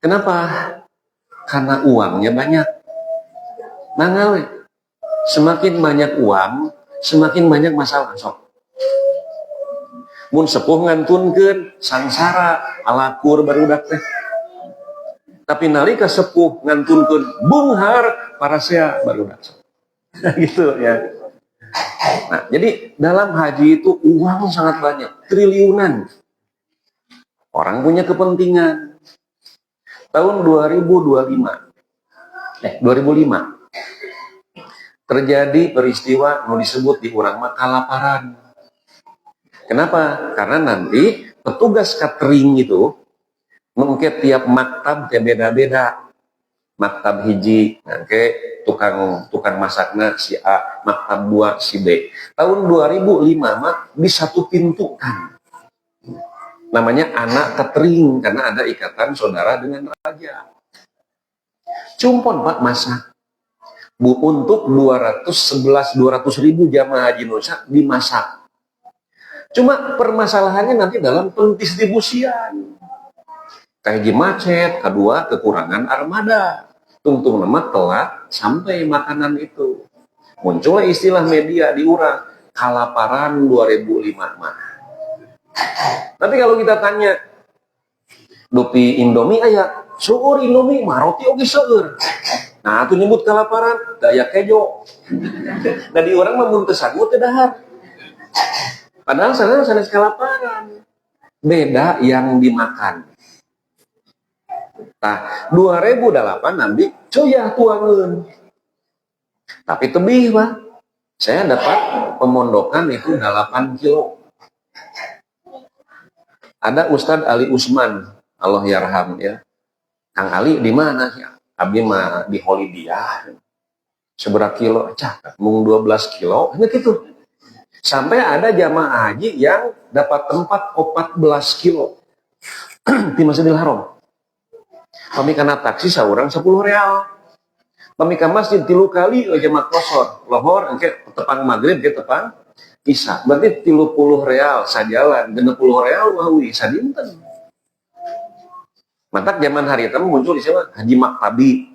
Kenapa? Karena uangnya banyak. Mangawe. Semakin banyak uang, semakin banyak masalah sok. Mun sepuh ngantunkeun sangsara alakur barudak teh. Tapi nalika sepuh ngantunkeun beunghar parasea barudak sok. Gitu ya. Nah, jadi dalam haji itu uang sangat banyak, triliunan. Orang punya kepentingan. Tahun 2005 terjadi peristiwa mau disebut di urang mah kalaparan. Kenapa? Karena nanti petugas catering itu mungkin tiap maktab beda-beda. Maktab hiji, nanti tukang masakna si A, maktab 2 si B. Tahun 2005 mah di satu pintu kan. Namanya anak catering karena ada ikatan saudara dengan raja. Cumpon Pak masak. Untuk 200.000 jamaah haji Indonesia dimasak. Cuma permasalahannya nanti dalam pendistribusian. Kayak macet, kedua kekurangan armada. Tungtung nama telat sampai makanan itu. Munculnya istilah media diurang kalaparan 2005 mah. Tapi kalau kita tanya Dopi Indomie aya, seueur Indomie mah roti oge seueur. Nah, itu nyebut kalaparan, daya kejo. Nah, di orang mah mun teu sanggup teh dahar. Padahal sanes kalaparan. Beda yang dimakan. Nah, 2008 nanti coyah tuangeun. Tapi tebih, Pak. Saya dapat pemondokan itu 8 kilo. Ada Ustadz Ali Usman, Allah yarham ya. Kang Ali di mana ya? Abdi mah di Holidiah. Seberapa kilo? Cak, mung 12 kilo. Ini gitu. Sampai ada jamaah haji yang dapat tempat 14 kilo. Di Masjidil Haram. Pamikana taksi saurang 10 real. Pamika masjid 3 kali jamaah kosor. Lohor, engke tepang maghrib ke tepang isya. Berarti 30 real sajalan. 60 real wawi sadinten. Mantak zaman hari itu muncul istilah Haji Maktabi.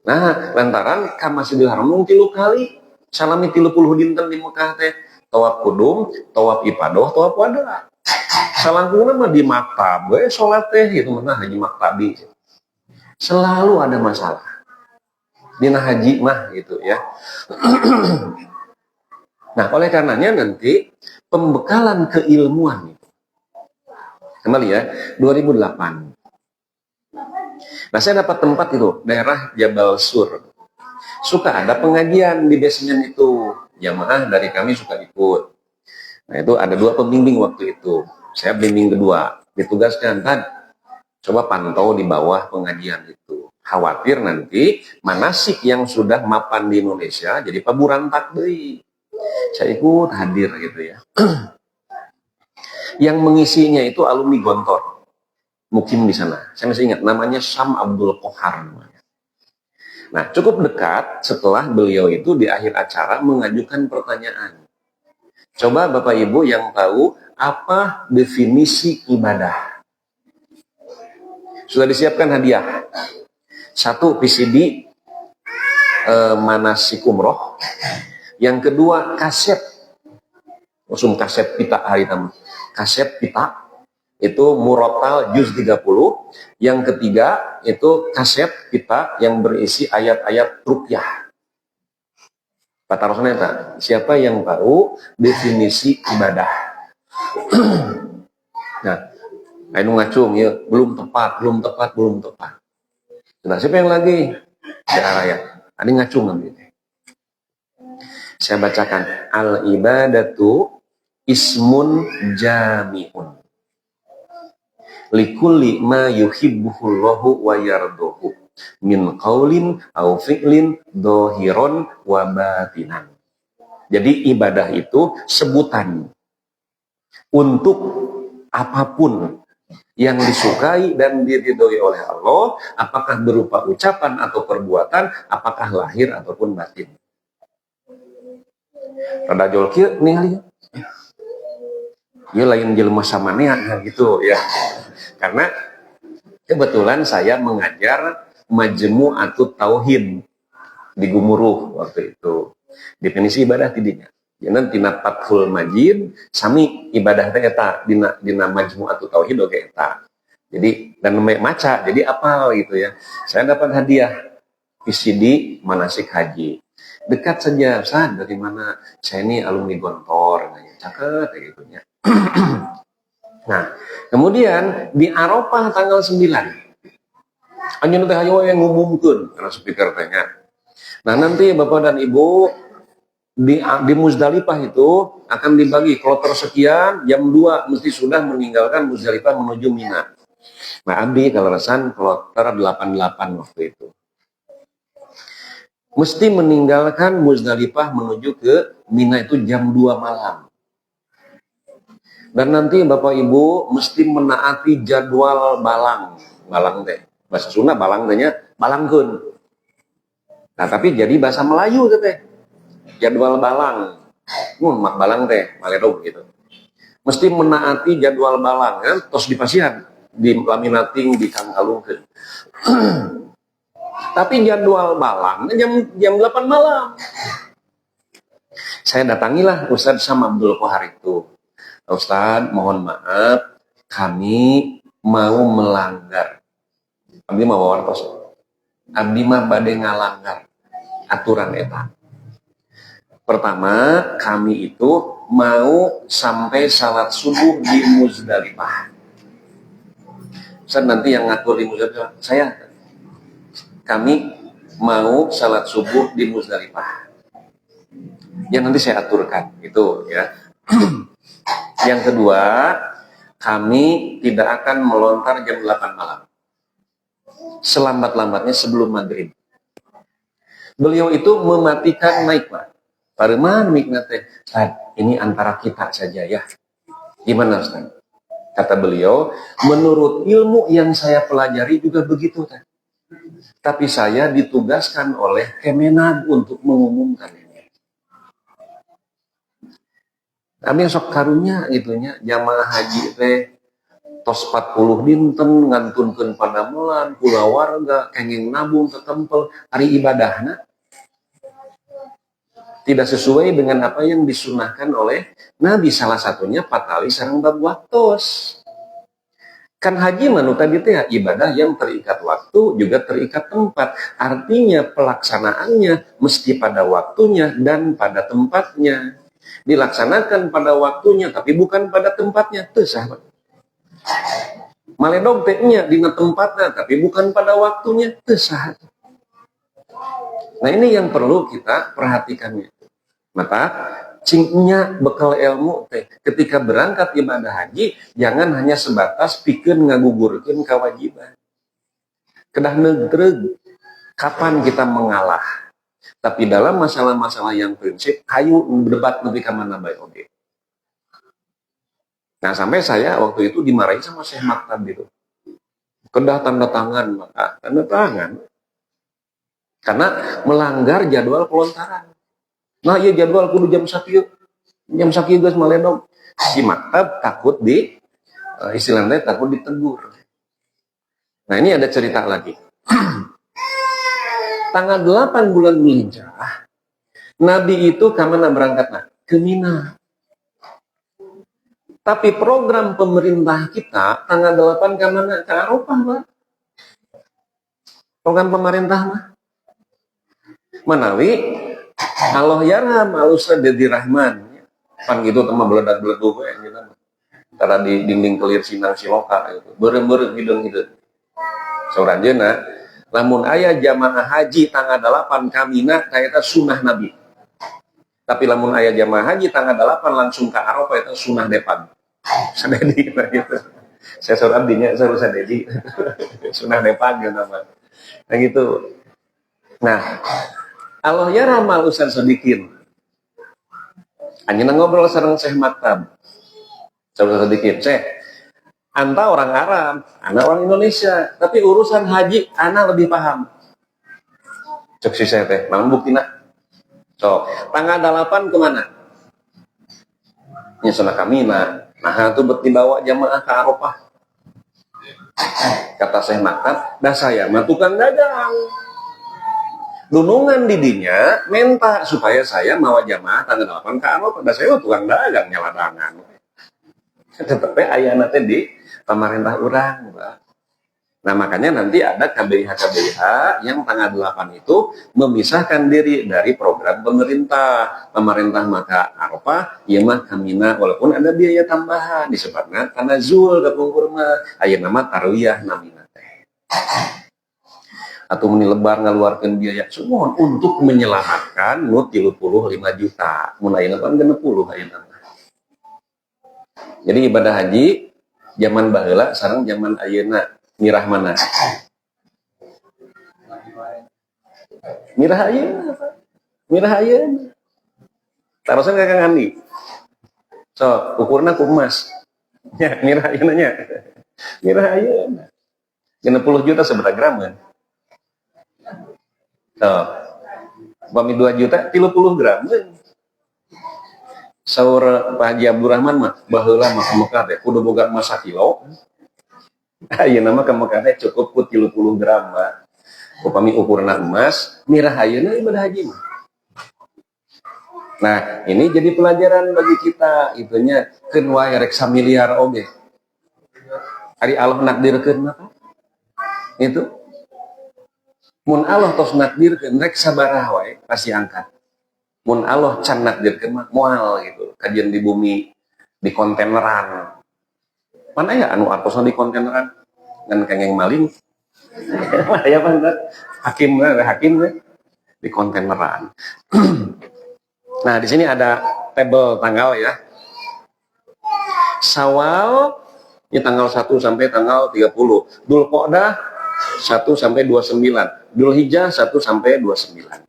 Nah, lantaran ka Masjidil Haram 3 kali. Salami 30 dinten di Mekah teh. Tawaf kudum, tawaf ifadah, tawaf wada. Salangkungna mah di maktab, sholat teh gitu mana haji maktabi. Selalu ada masalah. Dina haji mah gitu ya. Nah, oleh karenanya nanti pembekalan keilmuan itu. Kembali ya, 2008. Nah, saya dapat tempat itu, daerah Jabal Sur. Suka ada pengajian di basement itu. Jamaah dari kami suka ikut. Nah, itu ada 2 pembimbing waktu itu. Saya bimbing kedua. Ditugaskan, Tan, coba pantau di bawah pengajian itu. Khawatir nanti manasik yang sudah mapan di Indonesia jadi paburantak deui. Saya ikut hadir gitu ya. Yang mengisinya itu alumni Gontor. Mukim di sana. Saya masih ingat namanya Syam Abdul Qohar namanya. Nah, cukup dekat setelah beliau itu di akhir acara mengajukan pertanyaan. Coba Bapak Ibu yang tahu apa definisi ibadah. Sudah disiapkan hadiah. 1 PCD manasik umroh. Yang kedua kaset. Langsung kaset pita hari tamu. Kaset pita itu murotal juz 30. Yang ketiga itu kaset pita yang berisi ayat-ayat ruqyah. Patarosna, siapa yang tahu definisi ibadah? Nah, anu ngacung ya, belum tepat. Nah, siapa yang lagi? Ya, ada ngacung nanti. Saya bacakan, al ibadatu ismun jami'un likulli ma yuhibbuhullahu wa yarduhu min qaulin au fi'lin dohiron wa batinan. Jadi ibadah itu sebutan untuk apapun yang disukai dan diridhoi oleh Allah, apakah berupa ucapan atau perbuatan, apakah lahir ataupun batin. Rada jol kieu ningali. Ieu lain jelema samanean gitu ya. Karena kebetulan saya mengajar Majmu'atut Tauhid di Gumuruh waktu itu. Definisi ibadah tidinya. Jangan tina Fathul Majid sami ibadah teh eta dina Majmu'atut Tauhid oge eta. Jadi dan maca jadi apal gitu ya. Saya dapat hadiah PCD manasik haji. Dekat saja, San, dari mana? Saya ini alumni Gontor, caket kayak gitu ya. Nah, kemudian di Arafah tanggal 9. Anjeun teh hayu yang ngumumkeun karena speaker tanya. Nah, nanti Bapak dan Ibu di Muzdalifah itu akan dibagi kloter sekian, jam 2 mesti sudah meninggalkan Muzdalifah menuju Mina. Nah, abdi kalerasan kloter 88 waktu itu. Mesti meninggalkan Muzdalifah menuju ke Mina itu jam 2 malam. Dan nanti Bapak Ibu mesti menaati jadwal balang. Balang teh. Bahasa Sunda balang tehnya balangkeun. Nah, tapi jadi bahasa Melayu teh. Jadwal balang. Mak balang teh, maledog gitu. Mesti menaati jadwal balang kan, tos dipasihan, di laminating di kangkalungkeun. Tapi jadwal balang jam 8 malam. Saya datangilah Ustadz Syam Abdul Qohar itu. Ustadz, mohon maaf, kami mau melanggar. Abdi mah wawartos. Abdi mah bade ngalanggar aturan eta. Pertama, kami itu mau sampai salat subuh di Muzdalifah. Ustadz nanti yang ngatur di Muzdalifah, kami mau salat subuh di Muzdalifah. Ya nanti saya aturkan, itu ya. Yang kedua, kami tidak akan melontar jam 8 malam. Selambat-lambatnya sebelum maghrib. Beliau itu mematikan mic, Pak. Pareman mic-na teh, ini antara kita saja ya. Gimana, Ustaz? Kata beliau, menurut ilmu yang saya pelajari juga begitu, Ustaz. Tapi saya ditugaskan oleh Kemenag untuk mengumumkan ini. Kami sok karunya gitunya jamaah haji teh tos 40 dinten ngantunkeun padamelan kula warga kenging nabung ke tempel hari ibadahna. tidak sesuai dengan apa yang disunahkan oleh Nabi, salah satunya patali sareng bab waktos. Kan haji manu tadi teh ibadah yang terikat waktu juga terikat tempat. Artinya pelaksanaannya mesti pada waktunya dan pada tempatnya. Dilaksanakan pada waktunya tapi bukan pada tempatnya. Tuh sahabat. Maledog tehnya dina tempatnya tapi bukan pada waktunya. Tuh sahabat. Nah ini yang perlu kita perhatikannya. Maka cingnya bekal ilmu teh ketika berangkat ibadah haji jangan hanya sebatas pikeun ngagugurkeun kewajiban. Kedah negreg kapan kita mengalah. Tapi dalam masalah-masalah yang prinsip hayu debat nepi ka mana bae oge. Nah, sampai saya waktu itu dimarahin sama Syekh Maktab gitu. Kedah tanda tangan, maka tanda tangan. Karena melanggar jadwal pelontaran. Nah, iya jadwal kudu jam 1 jam 1 geus maledog. Si Maktab takut istilahnya takut ditegur. Nah, ini ada cerita lagi. Tanggal 8 bulan Dzulhijjah, Nabi itu kemana berangkatnya? Ke Mina. Tapi program pemerintah kita tanggal 8 kemana? Ke Arafah, Pak. Program pemerintah mah. Manawi Allah yarham al-Ustaz Dedi Rahman. Pan gitu teman beledak-beleduk we gitu. Tara di dinding kelir Sinang Siloka gitu. Beureum-beureum hideung-hideung. Sauranjeuna lamun aya jamaah haji tanggal 8 ka Mina eta sunah Nabi. Tapi lamun aya jamaah haji tanggal 8 langsung ka Arafah eta sunah depag. Sadedi gitu. Saya surat abdinya saya sadedi. Sunah depag gitu nama. Nah gitu. Nah, Allah ya ramal Ustaz Sodikin. Anjeunna ngobrol sareng Syekh Maktab. Ustaz Sodikin, Syekh, anta orang Arab, ana orang Indonesia, tapi urusan haji ana lebih paham. Cek si saya teh, naon buktina? So, tanggal 8 kemana? Nya sana ka Mina. Nah, itu dibawa jamaah ke Arafah. Kata Syekh Maktab, dah saya mah tukang dagang. Dunungan didinya minta supaya saya mawa jamaah tanggal 8 ke Arafah. Dah saya tukang dagang nyaladangan. Tetapi ayana teh di pemerintah urang, Pak. Nah, makanya nanti ada KBIH yang tanggal 8 itu memisahkan diri dari program pemerintah. Pemerintah maka Arafah, ieu mah ka Mina walaupun ada biaya tambahan disebutna tanazul ka pungkurna. Ayeuna mah tarwiyah na Mina teh. Atau menilebar ngaluarkeun biaya sumohon untuk menyelamatkan nu 35 juta. Mun ayeuna pan 60 ayeuna. Jadi ibadah haji zaman baheula sareng zaman ayeuna mirah mana? Mirah ayeuna. Mirah ayeuna. Tarosan ka Kang Andi. So, ukurna ku emas. Ya, mirah ayeuna nya. Mirah ayeuna. 60 juta seberapa gram kan? Tuh, bami 2 juta, 30 gram. Saur Pak Haji Abdurrahman mah, baheula mah ka Mekah teh, kudu boga emas 1 kilo. Ayeuna mah ka Mekah teh cukup ku 30 gram, Pak. Upami ukurna emas, mirah ayeuna ibadah haji mah. Nah, ini jadi pelajaran bagi kita, itunya keun wae rek samiliar oge. Ari Allah nakdirkeun mah, itu mun Allah tos nakdirkeun rek sabaraha wae pasti angkat. Mun Allah can nakdirkeun mah moal gitu. Kajian di bumi di kontaineran. Mana ya anu artosna di kontaineran ngan kengeng maling. Ya bener. Hakim di kontaineran. Nah, di sini ada tabel tanggal ya. Syawal ini tanggal 1 sampai tanggal 30. Dzulqa'dah 1 sampai 29. Dzulhijjah 1 sampai 29.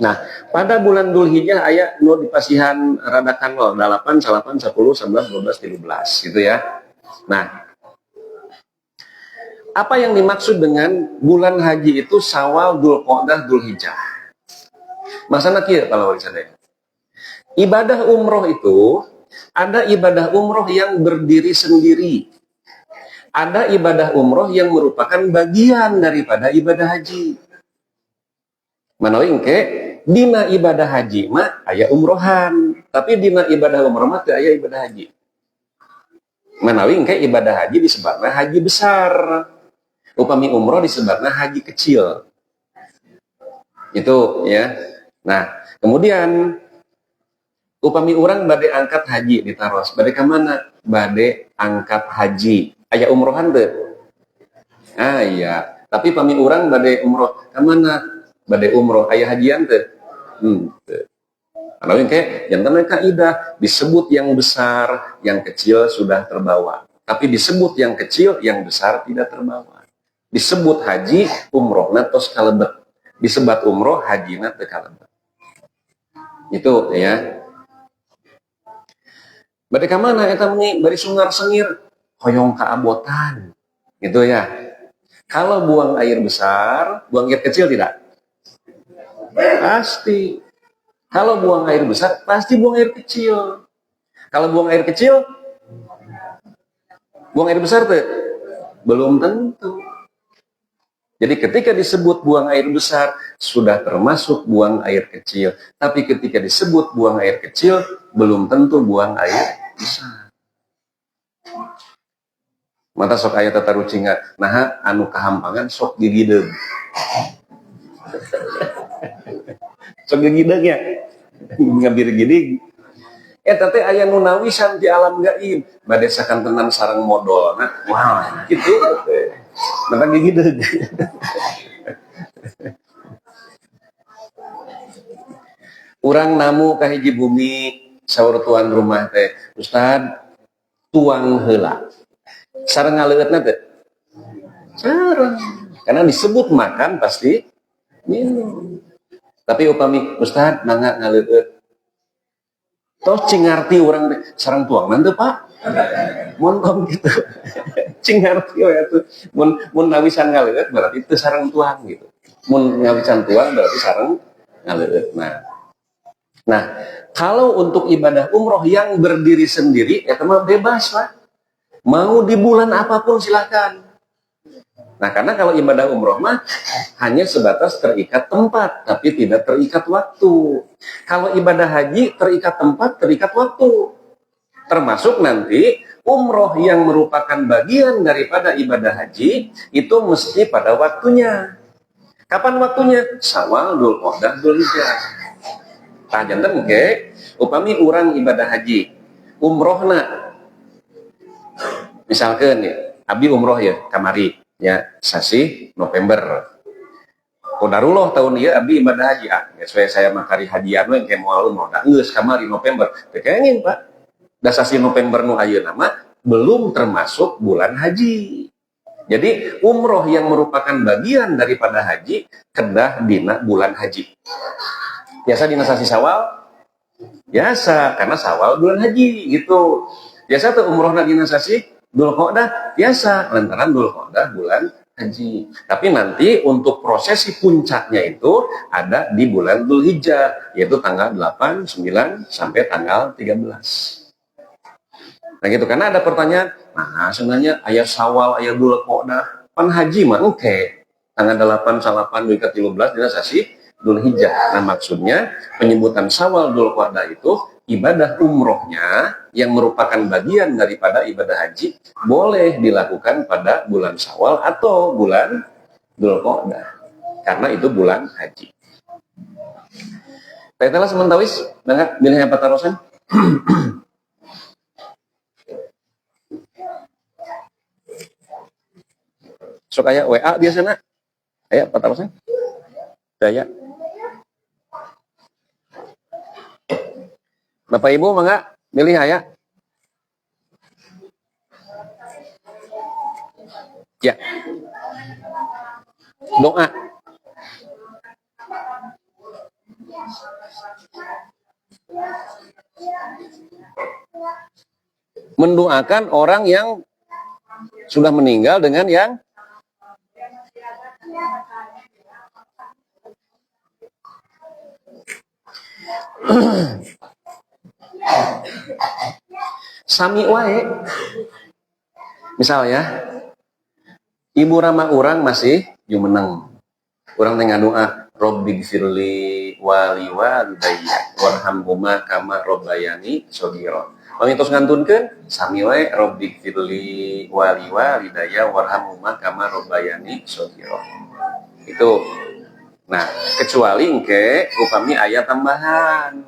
Nah, pada bulan Dzulhijjah aya nu dipasihan radakan 8, 9, 10, 11, 12, 13 gitu ya. Nah, apa yang dimaksud dengan bulan haji itu Syawal, Dzulqa'dah, Dzulhijjah? Maksudnya kieu kalau sadaya. Ibadah umroh itu ada ibadah umroh yang berdiri sendiri. Ada ibadah umroh yang merupakan bagian daripada ibadah haji. Manawi engke Dina ibadah haji mah aya umrohan, tapi dina ibadah umroh mah teu aya ibadah haji. Manawi engke ibadah haji disebutna haji besar. Upami umroh disebutna haji kecil. Itu ya. Nah, kemudian upami orang bade angkat haji di Taros, bade ke mana? Bade angkat haji. Aya umrohan teu? Ah iya, tapi pami orang bade umroh ke mana? Bade umroh aya hajian teu? Kalau kayak jantan kaidah disebut yang besar, yang kecil sudah terbawa. Tapi disebut yang kecil, yang besar tidak terbawa. Disebut haji, umroh tos kalebet. Disebut umroh, haji teu kalebet. Itu ya. Bade ka mana eta meni bari sungar sengir hoyong ka abotan. Gitu ya. Kalau buang air besar, buang air kecil tidak? Pasti. Kalau buang air besar, pasti buang air kecil. Kalau buang air kecil, buang air besar tuh? Belum tentu. Jadi ketika disebut buang air besar, sudah termasuk buang air kecil. Tapi ketika disebut buang air kecil, belum tentu buang air besar. Mata sok aya tata rucinga, nah anu kahampangan sok gigideug. Sok gigideug ya. Ngabir gini teh aya nu nawisan di alam gaib bade sakantenan sareng modal. Nah, wah, gitu. Mata gigideug. Urang namu ka hiji bumi saur tuan rumah teh, Ustad, tuang heula. Sareng ngaleutna teh? Sareng. Karena disebut makan pasti minum. Tapi upami Ustad mangga ngaleut. Tos cingarti urang teh sareng tuangan teu Pak? Mun kom gitu. Cingarti we atuh. Mun nawisan ngaleut berarti teu sareng tuang gitu. Mun nawisan tuang berarti sareng ngaleut. Nah, kalau untuk ibadah umroh yang berdiri sendiri eta mah bebas, Pak. Mau di bulan apapun silakan. Nah, karena kalau ibadah umroh mah hanya sebatas terikat tempat, tapi tidak terikat waktu. Kalau ibadah haji terikat tempat, terikat waktu. Termasuk nanti umroh yang merupakan bagian daripada ibadah haji, itu mesti pada waktunya. Kapan waktunya? Syawal, Dzulqa'dah, Dzulhijjah. Tah janten ge, upami urang ibadah haji, umrohna misalkan ya, abdi umroh ya kamari ya sasi November. Qadarullah tahun ieu abdi ibadah haji sesuai saya makari hajian we engke moal umroh da geus kamari November. Teu kenging Pak. Da sasi November nu ayeuna mah belum termasuk bulan haji. Jadi umroh yang merupakan bagian daripada haji kedah dina bulan haji. Biasa dina sasi Syawal? Biasa, karena Syawal bulan haji gitu. Biasa tuh umrohna dina sasi Dzulqa'dah biasa, lantaran Dzulqa'dah bulan haji. Tapi nanti untuk prosesi puncaknya itu ada di bulan Dzulhijjah, yaitu tanggal 8, 9 sampai tanggal 13. Nah gitu, karena ada pertanyaan, nah sebenarnya ayat Syawal, ayat Dzulqa'dah, pan haji mah oke. Tanggal 8, 9, 13 dina sasi Dzulhijjah. Nah maksudnya penyebutan Syawal Dzulqa'dah itu ibadah umrohnya yang merupakan bagian daripada ibadah haji boleh dilakukan pada bulan Syawal atau bulan Dzulqa'dah karena itu bulan haji. Taitala sementawis banget milih apa tarosan? Sok aya WA biasana. Aya apa tarosan? Daya. Bapak Ibu mangga milih aya. Ya. Doa. Mendoakan orang yang sudah meninggal dengan yang sami wae. Misal ya, ibu rama orang masih jumeneng. Orang teh ngadoa, Robbi gfirli wali walidayya warhamhuma kama rabbayani shaghira. Pami tos ngantunkeun sami wae rabbighfirli wali walidayya warhamhuma kama rabbayani shaghira. Itu. Nah, kecuali engke upami aya tambahan.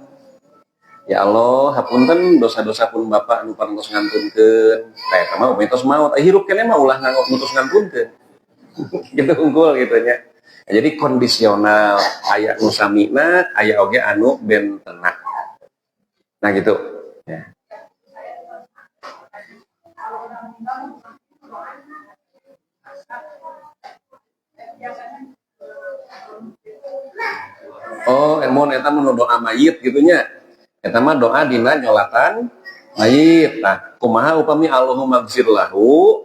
Ya Allah, hapunten dosa-dosa pun Bapak anu parantos ngantunkeun. Tah eta mah upami tos maot, hirup keneh mah ulah ngutus ngantunkeun. Gitu unggul gitu nya. Jadi kondisional aya nu samina, aya oge anu bentenna. Nah gitu. Ya. Oh, emon eta mun doa mayit gitu nya. Eta mah doa dina nyolatan mayit. Nah, kumaha upami Allahumma gfir lahu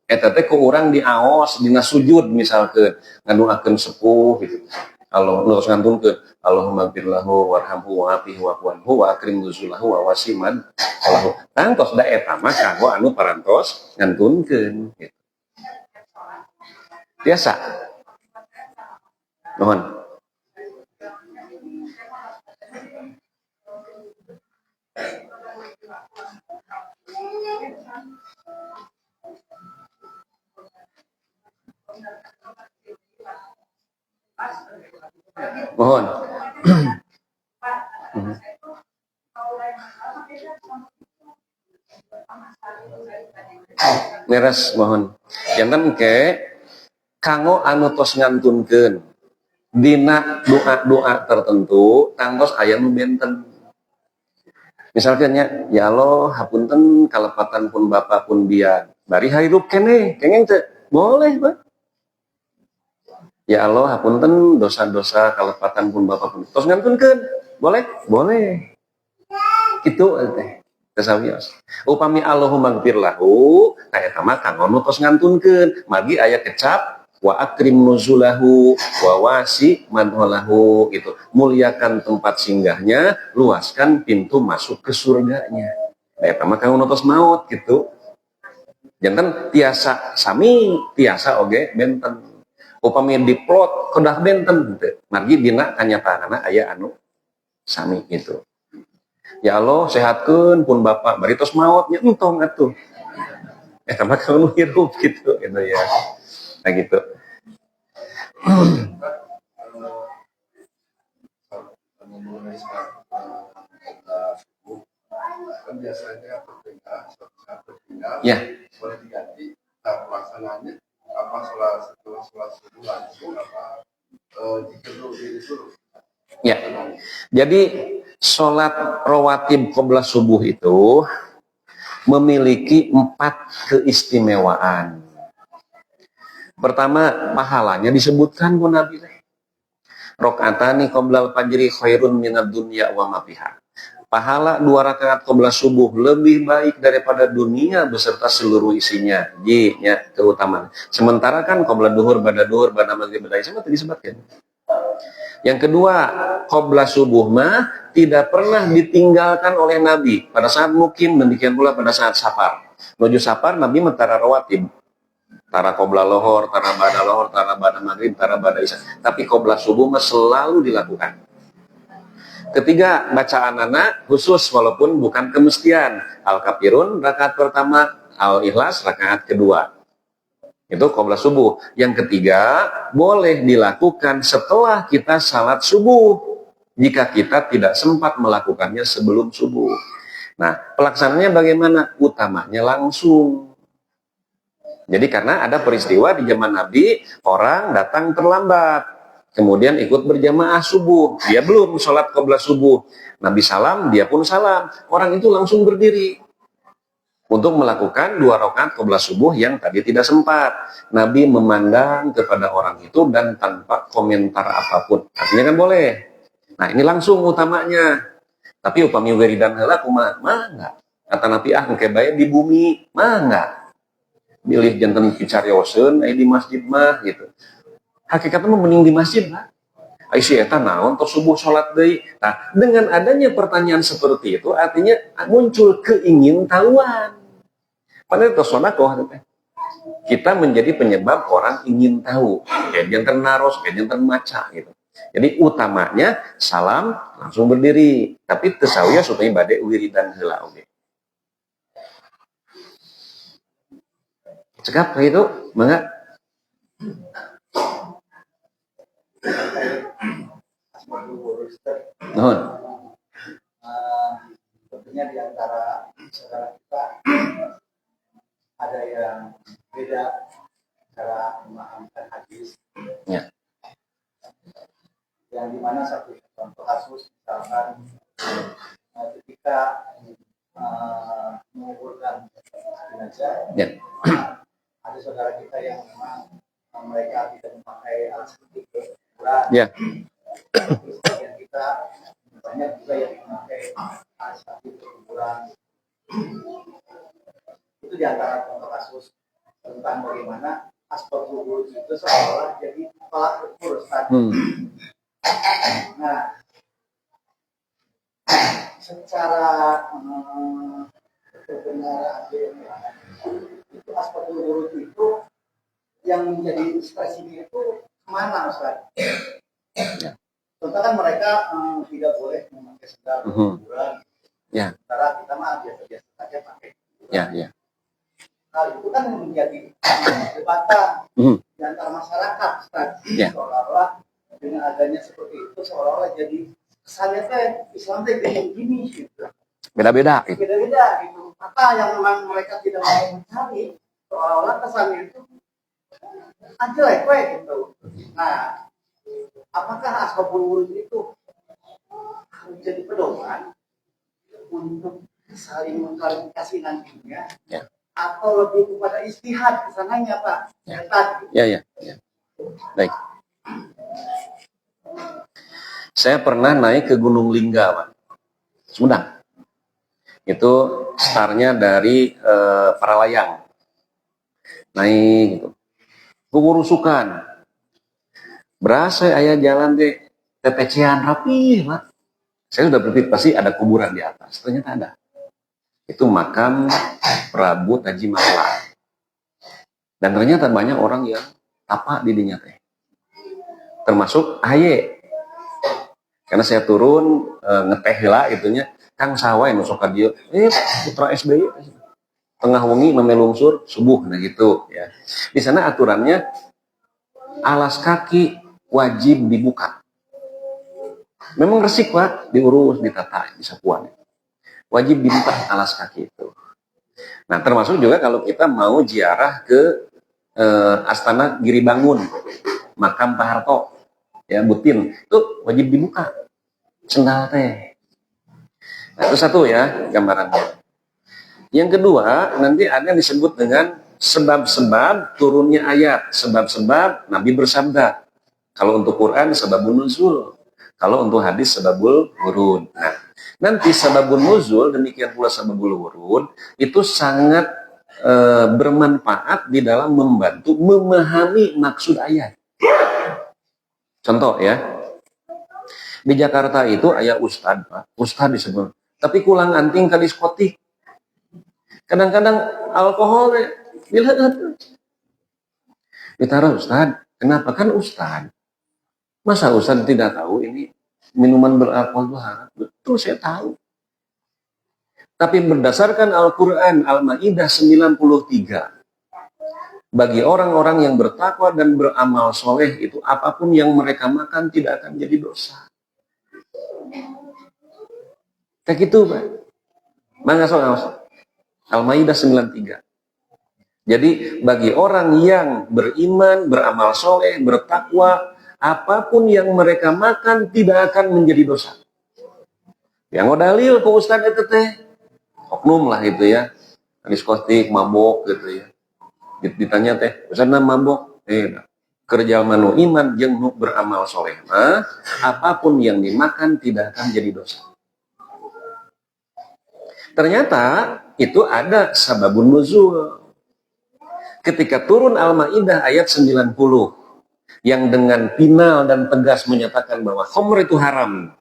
eta teh ku urang diaos dina sujud misalkeun ngaduakeun sepuh gitu. Allah terus ngantunkeun Allahumma gfir lahu warhamhu wa'afihi wa'fu wa akrim nuzulahu wa wasiman lahu. Tangtos da eta mah kanggo anu parantos ngantunkeun gitu. Biasa. Mohon. Mohon. Meres mohon. Janten ke kanggo anu tos ngantunkeun dina doa-doa tertentu tangtos aya nu benten. Misalkan ya Allah hapunten kalepatan pun Bapak pun biar bari hirup keneh kengeng teh boleh Pak. Ya Allah hapunten dosa-dosa kalepatan pun Bapak pun tos ngantunkeun boleh kitu teh tesawios upami Allahumma gfir lahu ka eta mah kanggo nu tos ngantunkeun magi aya kecap wa akrim nuzulahu wa wasi madhalahu gitu, muliakan tempat singgahnya, luaskan pintu masuk ke surganya. Eta mah kanggo nu tos maot gitu. Janten tiasa sami tiasa oge benten. Upami diplot kedah benten teh. Margi dina kanyataanna aya anu sami gitu. Ya Allah sehatkeun pun Bapak bari tos maotnya entong atuh. Eta mah kanggo hirup gitu ya. Nah gitu. Kan biasanya berpindah Ya. boleh diganti pelaksanaannya apa sholat subuh langsung apa jika dulu. Ya. Jadi sholat rawatib qabla subuh itu memiliki 4 keistimewaan. Pertama, pahalanya disebutkan ku Nabi. Rakaatani qoblal fajri khairun minad dunya wa ma fiha. Pahala 2 rakaat qabla subuh lebih baik daripada dunia beserta seluruh isinya. Nya keutamaan. Sementara kan qabla duhur, ba'da maghrib, ba'da isya tadi disebutkan. Yang kedua, qabla subuh mah tidak pernah ditinggalkan oleh Nabi pada saat mukim, demikian pula pada saat safar. Menuju safar Nabi mentara rawatib. Tara qabla lohor, tara ba'da maghrib, tara ba'da isya. Tapi qabla subuh mah selalu dilakukan. Ketiga, bacaan anak khusus walaupun bukan kemestian. Al-Kafirun rakaat pertama, Al-Ikhlas rakaat kedua. Itu qabla subuh. Yang ketiga, boleh dilakukan setelah kita salat subuh. Jika kita tidak sempat melakukannya sebelum subuh. Nah, pelaksanaannya bagaimana? Utamanya langsung. Jadi karena ada peristiwa di zaman Nabi, orang datang terlambat. Kemudian ikut berjamaah subuh. Dia belum sholat qabla subuh. Nabi salam, dia pun salam. Orang itu langsung berdiri. Untuk melakukan 2 rakaat qabla subuh yang tadi tidak sempat. Nabi memandang kepada orang itu dan tanpa komentar apapun. Artinya kan boleh. Nah ini langsung utamanya. Tapi upami wiridan heula kumaha? Mah enggak. Kata Nabi engke bae di bumi. Mah enggak. Bilih janten picarioseun di masjid mah gitu. Hakikatnya mending di masjid lah. Aisyah eta naon tos subuh salat deui. Nah, dengan adanya pertanyaan seperti itu artinya muncul keingintahuan. Padahal tos sedekah teh. Kita menjadi penyebab orang ingin tahu. Kayak janten naros, kayak janten maca gitu. Jadi utamanya salam langsung berdiri, tapi tesawia supaya bade wiridan heula oge. Cekap itu, mangga. Nuhun. Tentunya di antara saudara kita ada yang beda cara memahamkan hadis. Ya. Yang dimana satu contoh kasus misalkan ketika menguburkan jenazah, Ya. ada saudara kita yang memang mereka tidak memakai alat seperti ukuran. Ya. Sebagian kita banyak juga yang memakai alat seperti ukuran. Itu di antara contoh kasus tentang bagaimana asbabul wurud itu seolah jadi tolak ukur tadi. Nah, secara kebenaran itu asbabul wurud itu yang menjadi spesifik itu kemana, Ustaz? Contoh kan mereka tidak boleh memakai sendal ukuran. Ya. Sementara kita mah biasa-biasa saja pakai. Ya, ya. Hal itu kan menjadi perdebatan di antara masyarakat, Ustaz. Ya. Seolah-olah dengan adanya seperti itu seolah-olah jadi kesannya Islam kayak gini gitu. Beda-beda gitu. Beda-beda gitu. Apa yang memang mereka tidak mau mencari, seolah-olah kesannya itu anjlek gitu. Nah, apakah asbabul wurud itu harus jadi pedoman untuk saling mengklarifikasi nantinya? Ya. Atau lebih kepada istihad kesananya, Pak? Ya. Tadi. Ya. Baik. Saya pernah naik ke Gunung Lingga, Pak. Sumedang. Itu startnya dari Paralayang. Naik gitu. Keburusukan. Berasa ayah jalan deh TPC-an rapi, Pak. Saya sudah berpikir pasti ada kuburan di atas. Ternyata ada. Itu makam Prabu Taji Mahla. Dan ternyata banyak orang yang tapak di dinya teh. Termasuk AY. Karena saya turun ngeteh lah itunya, Kang Sawai nusuk ka dieu, putra SBY tengah wengi memelungsur subuh nah gitu ya. Di sana aturannya alas kaki wajib dibuka. Memang resik, Pak, diurus, ditata, disapuan. Wajib dibuka alas kaki itu. Nah, termasuk juga kalau kita mau ziarah ke Astana Giribangun, makam Pak Harto, ya Butin, itu wajib dibuka sendal teh. Nah, itu satu ya gambarannya. Yang kedua, nanti ada yang disebut dengan sebab-sebab turunnya ayat, sebab-sebab Nabi bersabda. Kalau untuk Quran sebabun nuzul, kalau untuk hadis sebabul wurud. Nah, nanti sababun nuzul demikian pula sababul wurud itu sangat bermanfaat di dalam membantu memahami maksud ayat. Contoh ya, di Jakarta itu ayah ustad, Pak, ustad disebut, tapi kulang anting ke diskotik. Kadang-kadang alkohol dilihat, ditaruh ustad, kenapa kan ustad? Masa ustad tidak tahu ini minuman beralkohol itu haram? Betul, saya tahu. Tapi berdasarkan Al-Quran Al-Ma'idah 93, bagi orang-orang yang bertakwa dan beramal soleh itu apapun yang mereka makan tidak akan jadi dosa. Kayak gitu, Pak. Mangga soal Al-Ma'idah 93. Jadi bagi orang yang beriman, beramal soleh, bertakwa, apapun yang mereka makan tidak akan menjadi dosa. Yang dalil ke Ustaz itu teh oknum lah gitu ya, diskotik, mabok gitu ya. Ditanya teh, Ustaz mabok? Kerja manu iman jeung nu beramal soleh mah apapun yang dimakan tidak akan jadi dosa. Ternyata itu ada sababun nuzul. Ketika turun Al-Maidah ayat 90 yang dengan final dan tegas menyatakan bahwa khamr itu haram.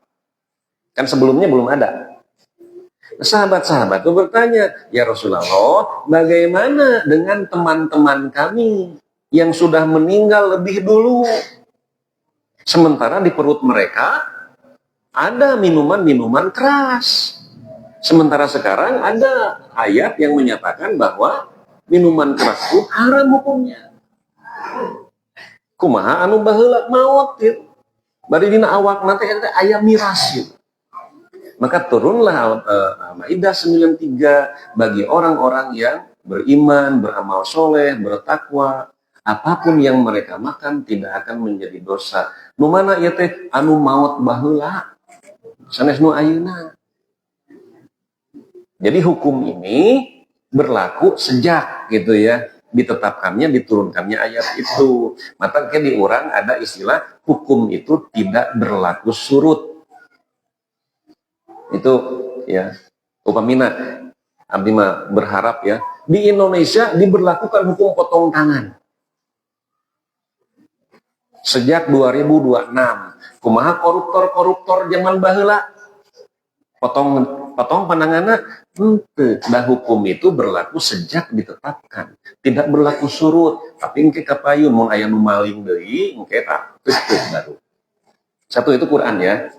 Kan sebelumnya belum ada. Sahabat-sahabat itu bertanya, ya Rasulullah, bagaimana dengan teman-teman kami yang sudah meninggal lebih dulu? Sementara di perut mereka ada minuman-minuman keras. Sementara sekarang ada ayat yang menyatakan bahwa minuman keras itu haram hukumnya. Kumaha anu baheula maot gitu. Bari dina awak nanti ada aya miras gitu. Maka turunlah Al-Maidah 93 bagi orang-orang yang beriman, beramal soleh, bertakwa. Apapun yang mereka makan tidak akan menjadi dosa. Nu mana ieu teh anu maot baheula. Sanes nu ayeuna. Jadi hukum ini berlaku sejak gitu ya ditetapkannya, diturunkannya ayat itu. Maka di urang ada istilah hukum itu tidak berlaku surut. Itu ya upamina abdi mah berharap ya di Indonesia diberlakukan hukum potong tangan. Sejak 2026, kumaha koruptor zaman baheula potong pandanganna henteu. Da hukum itu berlaku sejak ditetapkan, tidak berlaku surut. Tapi engke kapayun mun aya nu maling deui engke tah teu baru. Satu itu Quran ya.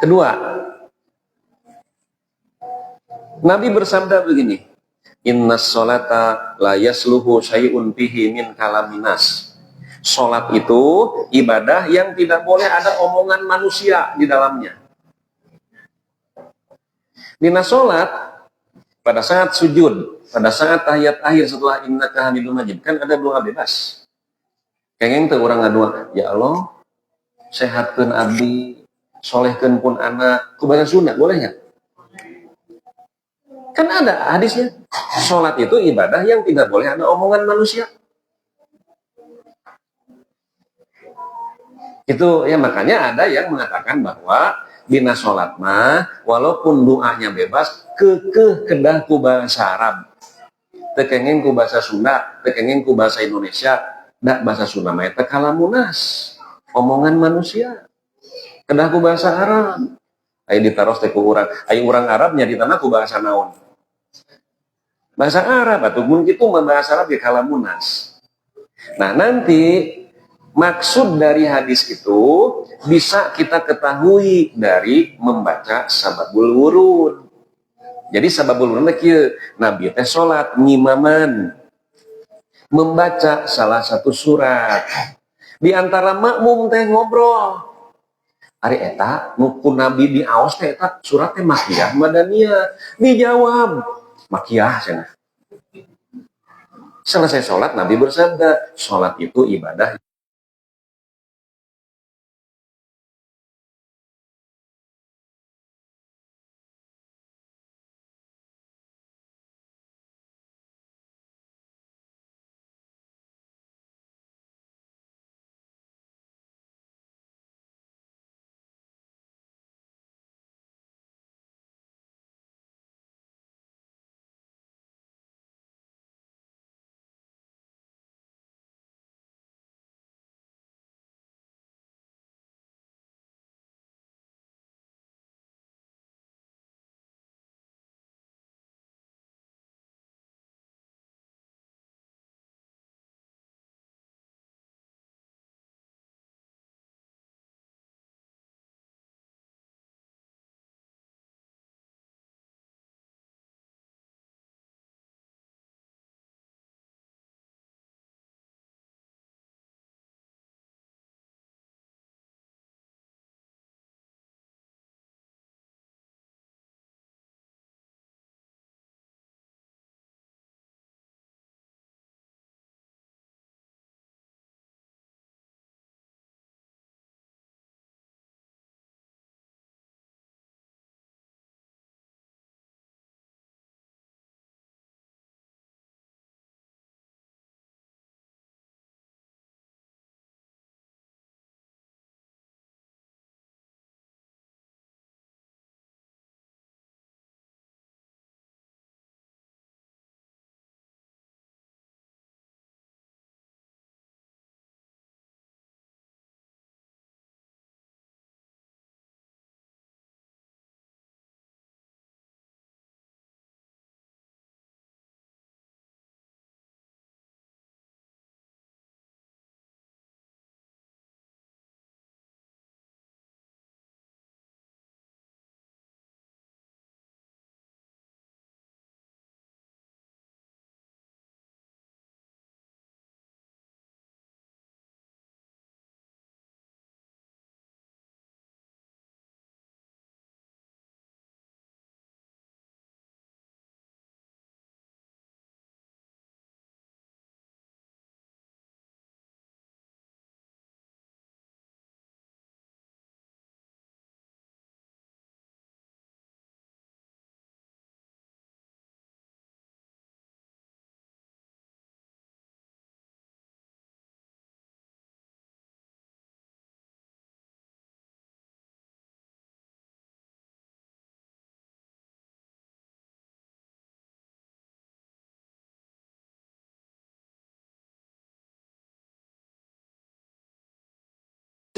Kedua, Nabi bersabda begini, innas sholata la yasluhu syai'un fihi min kalaminas. Sholat itu ibadah yang tidak boleh ada omongan manusia di dalamnya. Dina sholat, pada saat sujud, pada saat tahiyat akhir setelah innaka hamidun majid, kan ada doa bebas. Kengeng teu urang ngadua, ya Allah, sehatkeun abdi, solehkeun pun anak, ku bahasa Sunda, boleh nggak? Kan ada hadisnya. Sholat itu ibadah yang tidak boleh ada omongan manusia. Itu ya makanya ada yang mengatakan bahwa dina sholat mah walaupun doanya bebas kekeh kedah ku bahasa Arab. Tekengeng ku bahasa Sunda, tekengeng ku bahasa Indonesia, da bahasa Sunda mah eta kalamunas, omongan manusia. Kedah ku bahasa Arab. Aya ditaros teh ku urang, aya urang Arab nya ditana ku bahasa naon? Bahasa Arab atuh mun kitu mah bahasa Arab ge kalamunas. Nah, nanti maksud dari hadis itu bisa kita ketahui dari membaca sababul wurud. Jadi sababul wurud kieu, Nabi teh salat ngimaman membaca salah satu surat. Di antara makmum teh ngobrol. Ari eta nu ku Nabi di aos teh eta surat teh Makkiyah Madaniyah. Dijawab Makkiyah cenah. Selesai sholat Nabi bersabda, sholat itu ibadah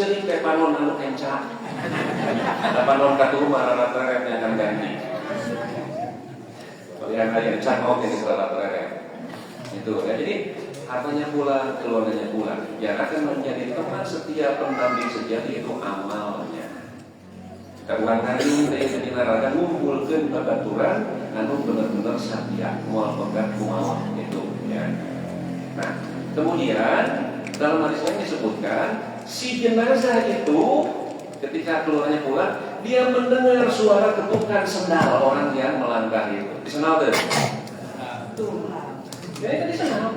Sering kayak panon anu kencang. Ada panon katu marana tererepnya akan ganti. Kalau yang ada yang cang oke di serata tererep. Itu ya. Jadi hartanya pula, keluarganya pula. Yang akan menjadi teman setiap pendamping sejati itu amalnya. Karena hari ini jadi naraga ngumpulkan babaturan, anu benar-benar setia, mual pegat kumaha itu ya. Nah, kemudian dalam hadis lain disebutkan si jenazah itu ketika keluarnya pulang, dia mendengar suara ketukan sendal orang yang melangkah itu. Disenal tuh? Tuh. Ya itu disenal.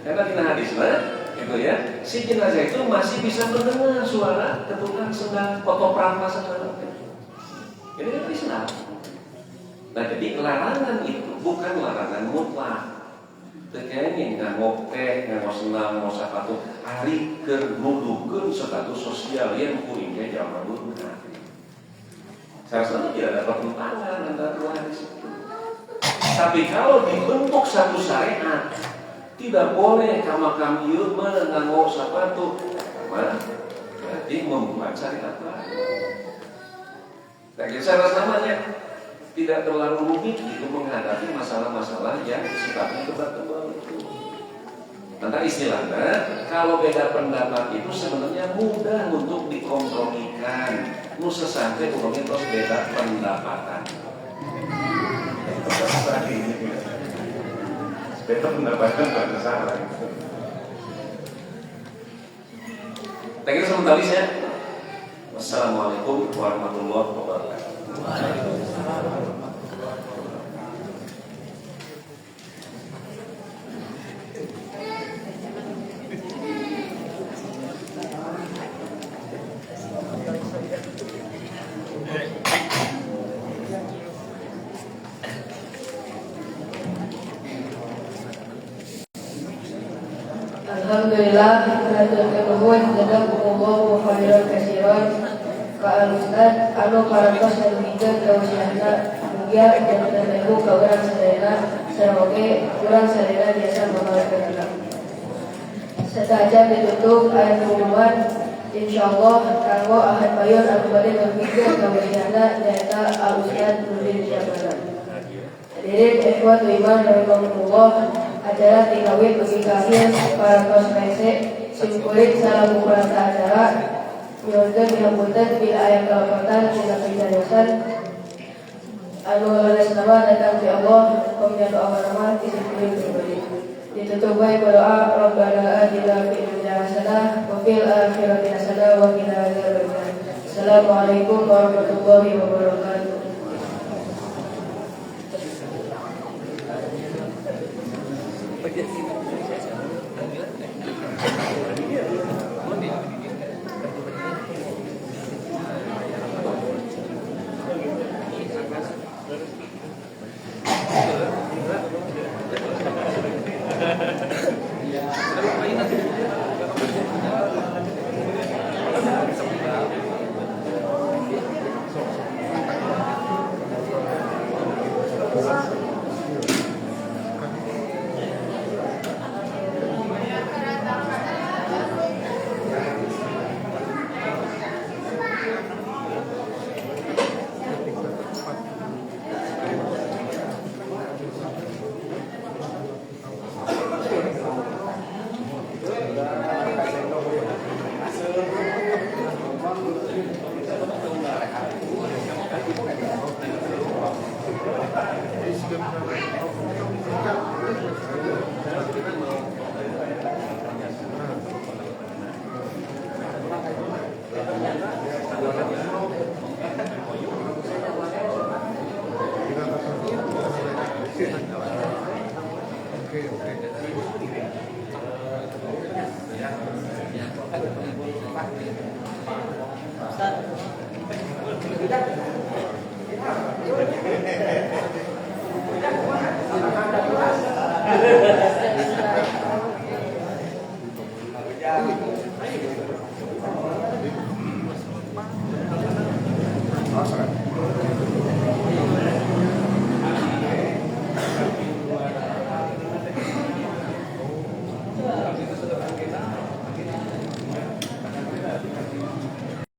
Karena di hadisnya itu ya, si jenazah itu masih bisa mendengar suara ketukan sendal, potoprak sendal. Ini kan disenal. Nah jadi larangan itu bukan larangan mutlak. Tekengin nganggo teh, nganggo senam, nganggo sepatu, hari keur nuduhkeun status sosial yang kuring ge zaman dulu. Saya rasa tidak ada pertentangan antara dua hadis itu. Tapi kalau dibentuk satu syariat, tidak boleh kamakam ieu mah nganggo sepatu, mah berarti membuat syariat baru. Nah, saya rasa namanya tidak terlalu rumit itu menghadapi masalah-masalah yang sifatnya tebal-tebal itu. Maka istilahnya kalau beda pendapat itu sebenarnya mudah untuk dikompromikan. Nu sesampai umumnya terus beda pendapatan. Beda pendapatan tidak salah. Tak kira sementara ya. Wassalamualaikum warahmatullahi wabarakatuh. Alhamdulillah, Alhamdulillah, jazakumullahu khairan katsiran. Pak Ustaz, anu parantos nulungikeun kawasiatna mugia dan terlebu ka urang sadayana sareng oge urang sadayana biasa mangalakeun. Satajan ditutup ayat pengumuman, insyaallah kanggo ahad payon anu bade nulungikeun kawasiatna nyaeta Al Ustaz Nurdin Syahbana. Hadirin ikhwat iman rahimakumullah, acara tingawin bagi kahir parantos rese simkulit salam ukurata acara nyuhunkeun pihapunten bila aya kalapatan tina pijadasan anu leres nama datang ti Allah pamian doa warahmat disipulin pribadi. Ditutup bae berdoa Rabbana atina fid dunya hasanah wa fil akhirati hasanah wa qina adzabannar. Assalamualaikum warahmatullahi wabarakatuh. Awesome.